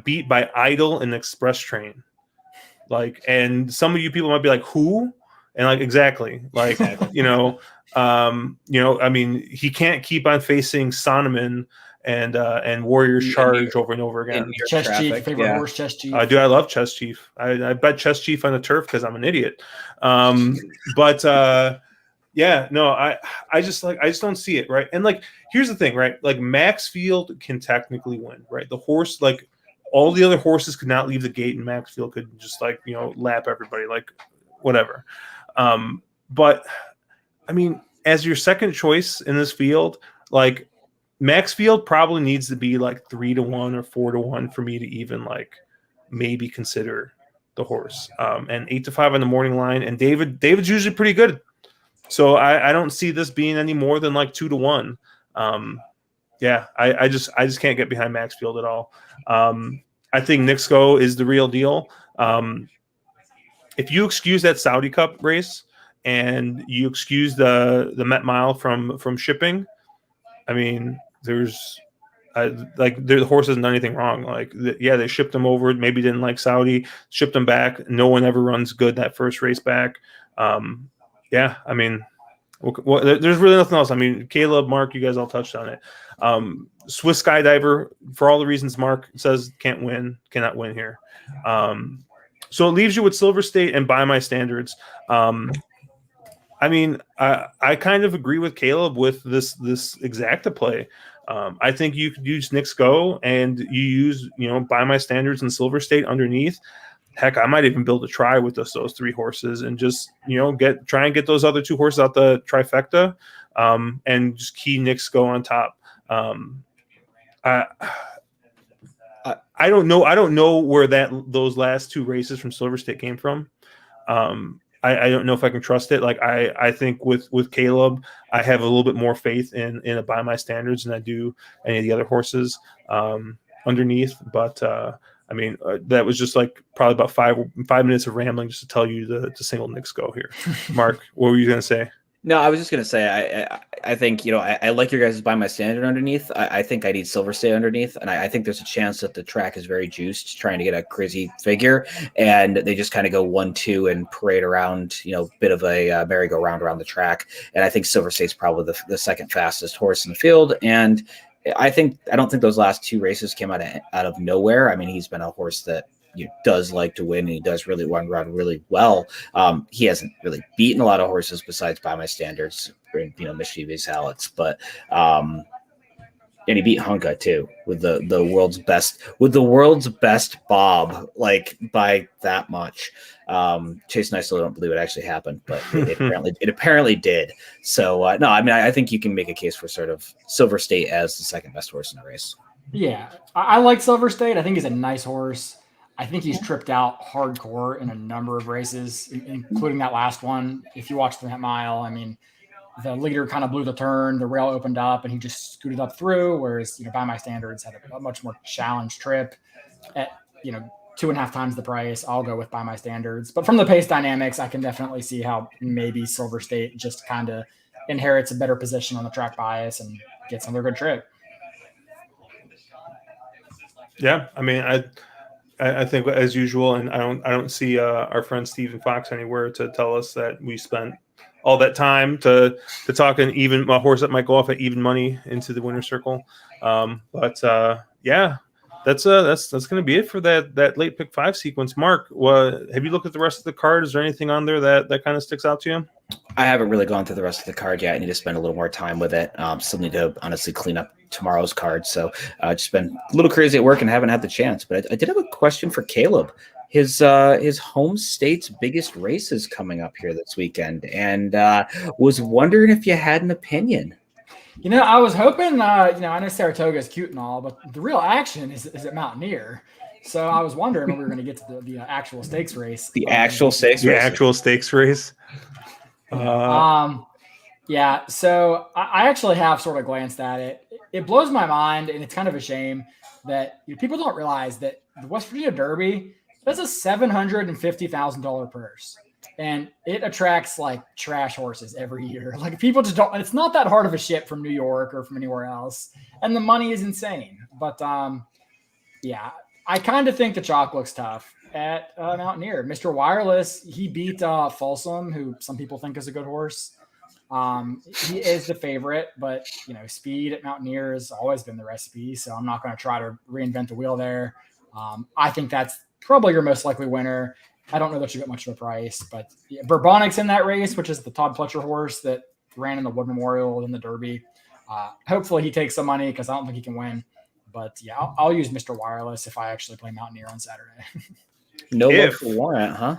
beat by Idol and Express Train. And some of you people might be like, who? And exactly. He can't keep on facing Sonoman and Warriors Charge over and over again. Chess Chief, favorite horse, Chess Chief. Dude, I love Chess Chief. I bet Chess Chief on the turf because I'm an idiot. Yeah, no, I just don't see it, right? And here's the thing, right? Maxfield can technically win, right? The horse, all the other horses could not leave the gate, and Maxfield could just lap everybody, whatever. But as your second choice in this field, Maxfield probably needs to be 3-1 or 4-1 for me to even maybe consider the horse. And 8-5 on the morning line, and David's usually pretty good. So I don't see this being any more than 2-1. Yeah, I just can't get behind Maxfield at all. I think Nixco is the real deal. If you excuse that Saudi Cup race and you excuse the Met Mile from shipping, I mean, there's the horse hasn't done anything wrong. Like, they shipped him over. Maybe didn't like Saudi, shipped him back. No one ever runs good that first race back. Yeah, I mean, well, there's really nothing else. I mean, Caleb, Mark, you guys all touched on it. Swiss Skydiver, for all the reasons Mark says, cannot win here. So it leaves you with Silver State and By My Standards. I mean, I kind of agree with Caleb with this exacta play. I think you could use Knicks Go and you use, By My Standards and Silver State underneath. Heck, I might even build a try with those 3 horses and just, try and get those other 2 horses out the trifecta, and just key Knicks Go on top. I don't know. I don't know where those last 2 races from Silver State came from. I don't know if I can trust it. Like, I think with Caleb, I have a little bit more faith in a By My Standards than I do any of the other horses underneath. But I mean, that was just like probably about 5 minutes of rambling just to tell you to single Knicks Go here. Mark, what were you going to say? No, I was just going to say, I think, I like your guys' By My Standard underneath. I think I need Silver State underneath. And I think there's a chance that the track is very juiced, trying to get a crazy figure. And they just kind of go 1-2 and parade around, bit of a merry-go-round around the track. And I think Silver State's probably the second fastest horse in the field. And I don't think those last 2 races came out of nowhere. I mean, he's been a horse that does like to win, and he does really run really well. He hasn't really beaten a lot of horses besides By My Standards, mischievous Hallett's, but and he beat Hunka too with the world's best bob, like by that much. Chase Nicely, I don't believe it actually happened, but it apparently did. So no, I mean, I think you can make a case for sort of Silver State as the second best horse in the race. Yeah, I like Silver State. I think he's a nice horse. I think he's tripped out hardcore in a number of races, including that last one. If you watch the Met Mile, I mean, the leader kind of blew the turn, the rail opened up, and he just scooted up through, whereas, By My Standards had a much more challenged trip at, 2.5 times the price. I'll go with By My Standards. But from the pace dynamics, I can definitely see how maybe Silver State just kind of inherits a better position on the track bias and gets another good trip. Yeah, I mean, I think as usual, and I don't see our friend Stephen Fox anywhere to tell us that we spent all that time to talk a horse that might go off at even money into the winner's circle. But yeah, that's going to be it for that late pick 5 sequence. Mark, have you looked at the rest of the card? Is there anything on there that kind of sticks out to you? I haven't really gone through the rest of the card yet. I need to spend a little more time with it. Still need to honestly clean up tomorrow's card. So just been a little crazy at work and haven't had the chance. But I did have a question for Caleb. His home state's biggest race is coming up here this weekend, and was wondering if you had an opinion. I was hoping, I know Saratoga is cute and all, but the real action is at Mountaineer. So I was wondering when we were going to get to the actual stakes race. The actual stakes race? Yeah, so I actually have sort of glanced at it. It blows my mind, and it's kind of a shame that people don't realize that the West Virginia Derby, that's a $750,000 purse. And it attracts like trash horses every year. Like, people just don't, it's not that hard of a ship from New York or from anywhere else. And the money is insane. But yeah, I kind of think the chalk looks tough at Mountaineer. Mr. Wireless, he beat Folsom, who some people think is a good horse. He is the favorite, but speed at Mountaineer has always been the recipe. So I'm not going to try to reinvent the wheel there. I think that's probably your most likely winner. I don't know that you get much of a price, but yeah, Bourbonic's in that race, which is the Todd Pletcher horse that ran in the Wood Memorial in the Derby. Hopefully he takes some money because I don't think he can win. But yeah, I'll use Mr. Wireless if I actually play Mountaineer on Saturday. No love for Warrant, huh?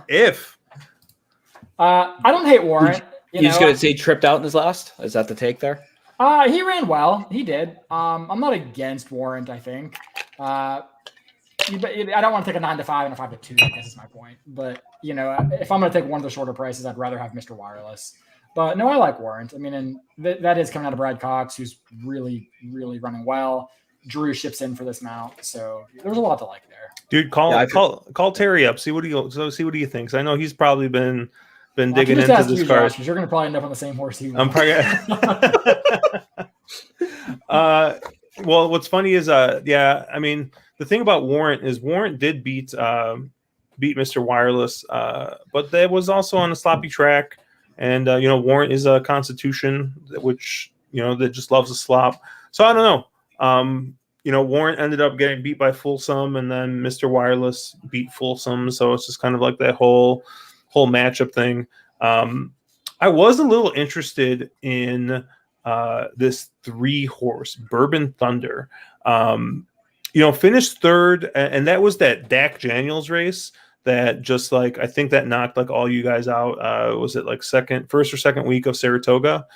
I don't hate Warrant. You just going to say tripped out in his last? Is that the take there? He ran well. He did. I'm not against Warrant, I think. I don't want to take a 9 to 5 and a 5 to 2. I guess is my point. But if I'm going to take one of the shorter prices, I'd rather have Mr. Wireless. But no, I like Warrant. I mean, and that is coming out of Brad Cox, who's really, really running well. Drew ships in for this mount, so there's a lot to like there. Dude, call Terry up. See what he thinks. I know he's probably been digging into this card. Josh, you're going to probably end up on the same horse he I'm probably. Well, what's funny is, I mean, the thing about Warrant is Warrant did beat Mr. Wireless, but that was also on a sloppy track, and Warrant is a constitution which that just loves a slop. So I don't know. Warrant ended up getting beat by Folsom, and then Mr. Wireless beat Folsom. So it's just kind of like that whole matchup thing. I was a little interested in this 3-horse Bourbon Thunder. Finished third, and that was that Dak Daniels race that just I think that knocked all you guys out. Was it first or second week of Saratoga?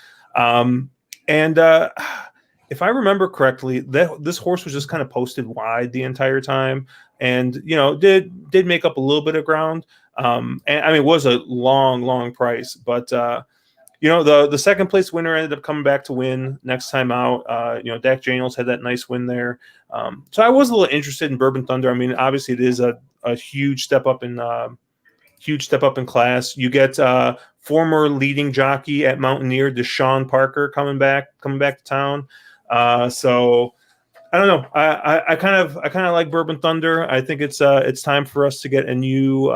If I remember correctly, this horse was just kind of posted wide the entire time, and did make up a little bit of ground. And I mean, it was a long price, but the second place winner ended up coming back to win next time out. Dak Daniels had that nice win there. So I was a little interested in Bourbon Thunder. I mean, obviously it is a huge step up in class. You get former leading jockey at Mountaineer, Deshaun Parker, coming back to town. So I don't know. I kind of like Bourbon Thunder. I think it's time for us to get a new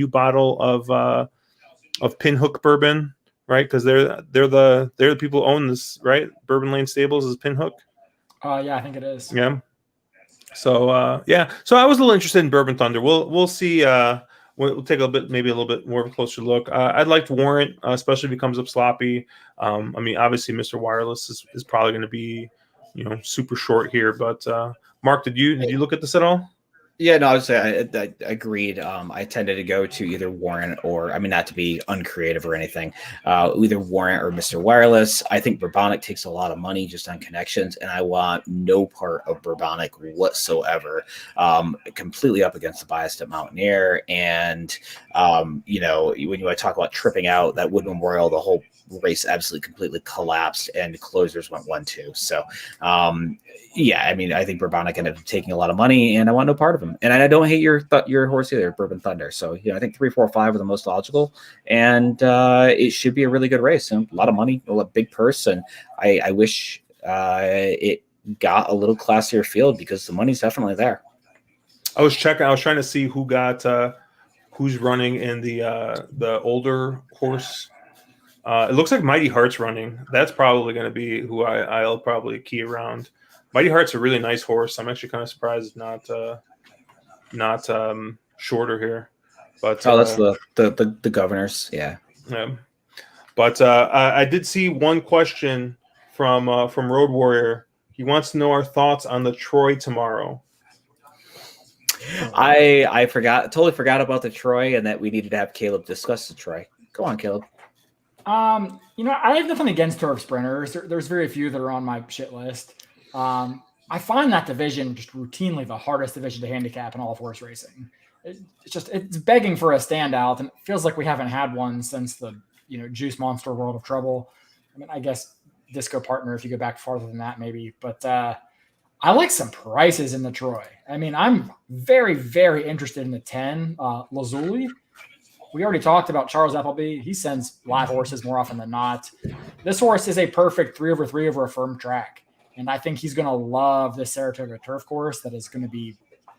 bottle of Pinhook bourbon, right? Because they're the people who own this, right? Bourbon Lane Stables is Pinhook. Yeah, I think it is. Yeah. So so I was a little interested in Bourbon Thunder. We'll see. We'll take maybe a little bit more of a closer look. I'd like Warrant, especially if he comes up sloppy. I mean, obviously, Mr. Wireless is probably going to be, super short here. But Mark, did you look at this at all? Yeah, no, I would say I agreed. I tended to go to either Warrant or, I mean, not to be uncreative or anything, either Warrant or Mr. Wireless. I think Bourbonic takes a lot of money just on connections, and I want no part of Bourbonic whatsoever. Completely up against the bias at Mountaineer. And, when you talk about tripping out, that Wood Memorial, the whole race absolutely completely collapsed and closers went 1-2. So, I mean, I think Bourbonic ended up taking a lot of money, and I want no part of him. And I don't hate your horse either, Bourbon Thunder. So, I think 3, 4, 5 are the most logical, and it should be a really good race. A lot of money, a big purse, and I wish it got a little classier field because the money's definitely there. I was trying to see who got who's running in the older horse. It looks like Mighty Heart's running. That's probably going to be who I'll probably key around. Mighty Heart's a really nice horse. I'm actually kind of surprised it's not shorter here. But that's the Governors, yeah. But I did see one question from Road Warrior. He wants to know our thoughts on the Troy tomorrow. I totally forgot about the Troy, and that we needed to have Caleb discuss the Troy. Go on, Caleb. I have nothing against turf sprinters. There's very few that are on my shit list. I find that division just routinely the hardest division to handicap in all of horse racing. It's begging for a standout, and it feels like we haven't had one since the Juice Monster World of Trouble. I mean, I guess Disco Partner if you go back farther than that, maybe. But I like some prices in the Troy. I mean, I'm very, very interested in the 10 Lazuli. We already talked about Charles Appleby. He sends live horses more often than not. This horse is a perfect 3/3 over a firm track. And I think he's going to love this Saratoga turf course that is going to be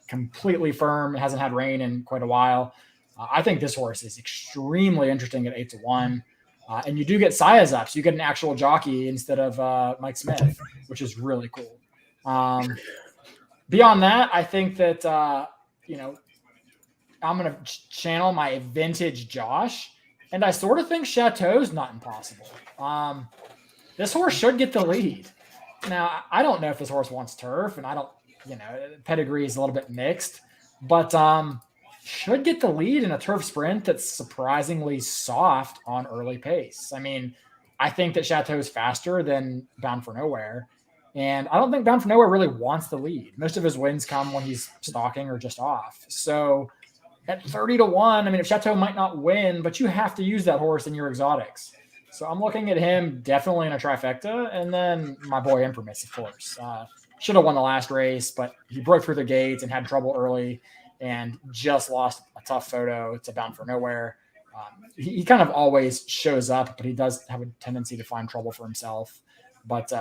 completely firm. It hasn't had rain in quite a while. I think this horse is extremely interesting at 8-1. And you do get Sias up. So you get an actual jockey instead of Mike Smith, which is really cool. Beyond that, I think that, I'm going to channel my vintage Josh, and I sort of think Chateau's not impossible. This horse should get the lead. Now, I don't know if this horse wants turf, and I don't, pedigree is a little bit mixed, but should get the lead in a turf sprint that's surprisingly soft on early pace. I mean, I think that Chateau's faster than Bound for Nowhere, And I don't think Bound for Nowhere really wants the lead. Most of his wins come when he's stalking or just off. So at 30-1, I mean, if Chateau might not win, but you have to use that horse in your exotics. So I'm looking at him definitely in a trifecta. And then my boy Imprimis, of course. Should have won the last race, but he broke through the gates and had trouble early and just lost a tough photo to Bound for Nowhere. He kind of always shows up, but he does have a tendency to find trouble for himself. But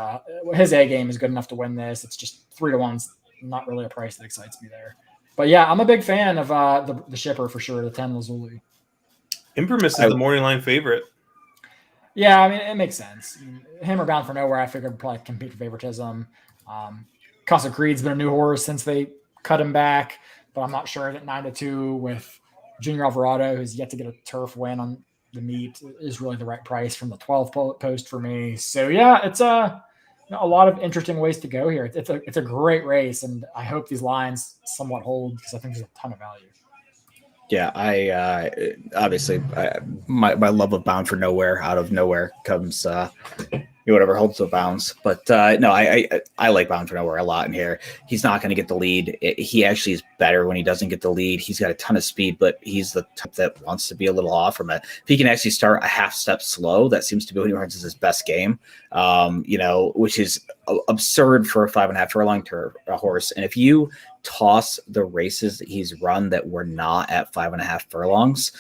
his A game is good enough to win this. It's just 3-1's not really a price that excites me there. But yeah, I'm a big fan of the shipper for sure, the 10 Lazuli. Imprimis is the morning line favorite. Yeah, I mean, it makes sense. Him or Bound for Nowhere, I figured would probably compete for favoritism. Casa Creed's been a new horse since they cut him back, but I'm not sure that 9-2 with Junior Alvarado, who's yet to get a turf win on the meet, is really the right price from the 12th post for me. So yeah, it's a lot of interesting ways to go here. It's a great race, and I hope these lines somewhat hold because I think there's a ton of value. Yeah, I obviously my love of Bound for Nowhere out of nowhere comes whatever holds the bounds. But no, I like Bound for Nowhere a lot in here. He's not going to get the lead. He actually is better when he doesn't get the lead. He's got a ton of speed, but he's the type that wants to be a little off from it. If he can actually start a half step slow, that seems to be when he runs his best game. Which is absurd for a 5.5 furlong horse. And if you toss the races that he's run that were not at 5.5 furlongs,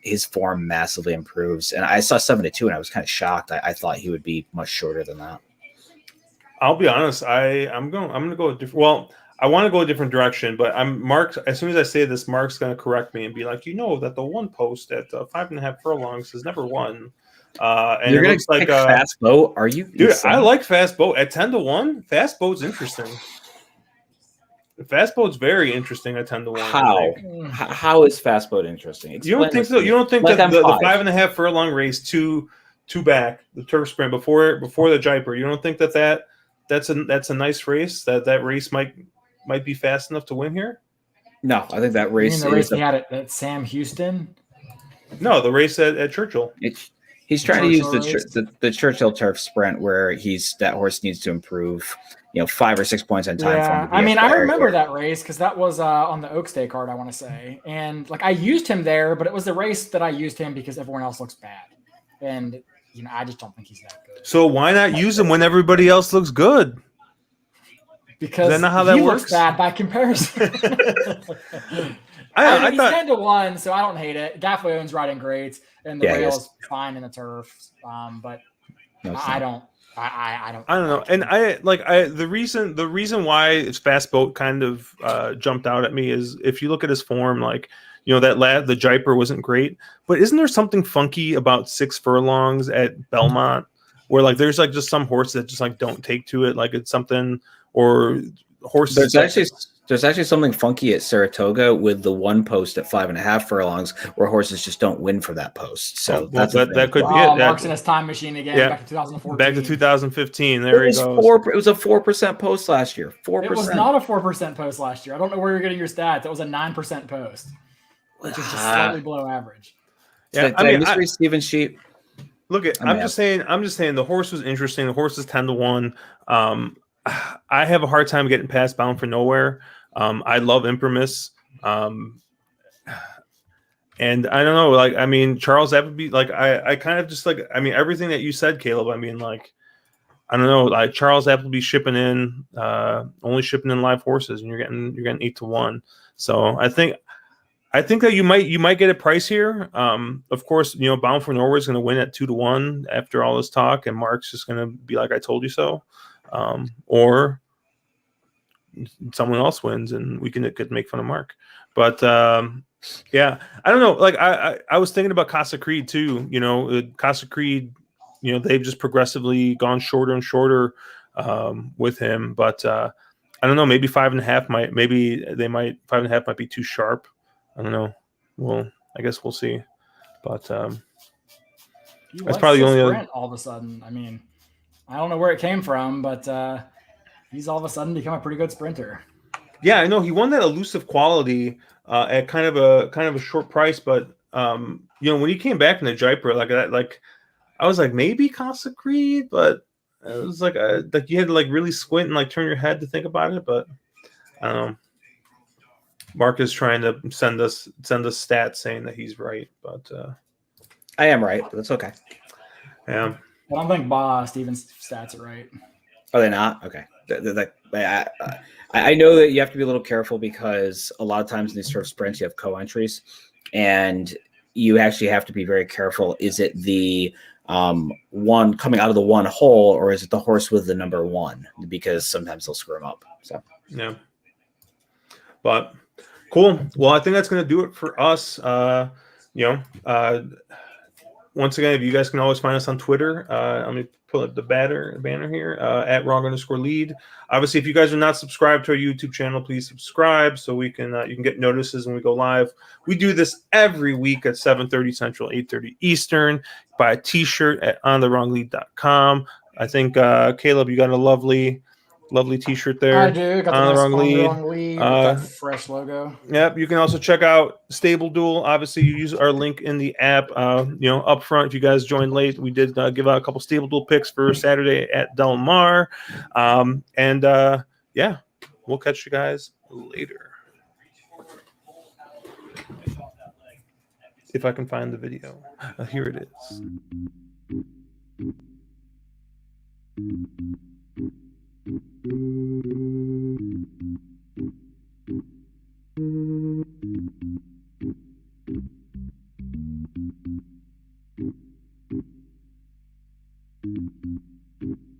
his form massively improves. And I saw 7-2 and I was kind of shocked. I thought he would be much shorter than that. I'll be honest. I'm going to go a different. Well, I want to go a different direction, but Mark. As soon as I say this, Mark's going to correct me and be like, that the one post at 5.5 furlongs has never won. And you're going to like Fast Boat? Are you? Dude, insane? I like Fast Boat at 10-1. Fast Boat's interesting. Fast Boat's very interesting at 10-1. How is Fast Boat interesting? You don't think so? You don't think like that the 5.5 furlong race two back, the turf sprint before the Jaipur, you don't think that's a nice race? That race might be fast enough to win here? No, I think that race. You mean the race he had at Sam Houston? No, the race at Churchill. He's trying to use the Churchill turf sprint where that horse needs to improve, 5 or 6 points on time. Yeah, I mean, I remember that race because that was on the Oaks Day card, I want to say. And I used him there, but it was the race that I used him because everyone else looks bad. And, I just don't think he's that good. So why not use him when everybody else looks good? Because is that not how that works? Looks bad by comparison. I he's thought 10-1, so I don't hate it. Gaffleon's riding great, and the rail's fine in the turf. But I don't know. And the reason why Fast Boat kind of jumped out at me is if you look at his form, the Jaipur wasn't great, but isn't there something funky about 6 furlongs at Belmont where there's just some horse that just don't take to it, it's something or horses. There's actually something funky at Saratoga with the one post at 5.5 furlongs where horses just don't win for that post. So that could be it. Mark's in his time machine again. Yeah. Back to 2014. Back to 2015. There he goes. It was a 4% post last year. 4%. It was not a 4% post last year. I don't know where you're getting your stats. It was a 9% post, which is just slightly below average. Yeah, mystery Steven Sheep. Look, I'm just saying the horse was interesting. The horse is 10-1. I have a hard time getting past Bound for Nowhere. I love Imprimis. And I don't know, Charles Appleby, I kind of just everything that you said, Caleb. I don't know, Charles Appleby shipping in, only shipping in live horses, and you're getting 8-1. So I think that you might get a price here. Of course, Bound for Nowhere is going to win at 2-1 after all this talk, and Mark's just going to be like, I told you so. Or someone else wins and we could make fun of Mark. But yeah, I don't know. I was thinking about Casa Creed too. Casa Creed, they've just progressively gone shorter and shorter with him. But I don't know. Maybe 5.5 5.5 might be too sharp. I don't know. Well, I guess we'll see. But that's probably the only other. All of a sudden, I don't know where it came from, but he's all of a sudden become a pretty good sprinter. Yeah, I know he won that elusive quality at kind of a short price, but when he came back in the Jaipur I was like maybe Casa Creed, but it was like you had to like really squint and like turn your head to think about it. But I don't know. Mark is trying to send us stats saying that he's right, but I am right, but that's okay. Yeah. I don't think Steven's stats are right. Are they not? Okay. I know that you have to be a little careful because a lot of times in these sort of sprints, you have co-entries, and you actually have to be very careful. Is it the one coming out of the one hole, or is it the horse with the number 1? Because sometimes they'll screw them up. So yeah. But cool. Well, I think that's going to do it for us. Once again, if you guys can always find us on Twitter, let me pull up the banner here at wrong_lead. Obviously, if you guys are not subscribed to our YouTube channel, please subscribe so we can you can get notices when we go live. We do this every week at 7:30 Central, 8:30 Eastern. Buy a T-shirt at onthewronglead.com. I think Caleb, you got a lovely T-shirt there. I do. Got the On nice the wrong lead. wrong lead with that fresh logo. Yep. You can also check out StableDuel. Obviously, you use our link in the app. Up front, if you guys joined late, we did give out a couple StableDuel picks for Saturday at Del Mar. Yeah, we'll catch you guys later. If I can find the video. Here it is. Thank you.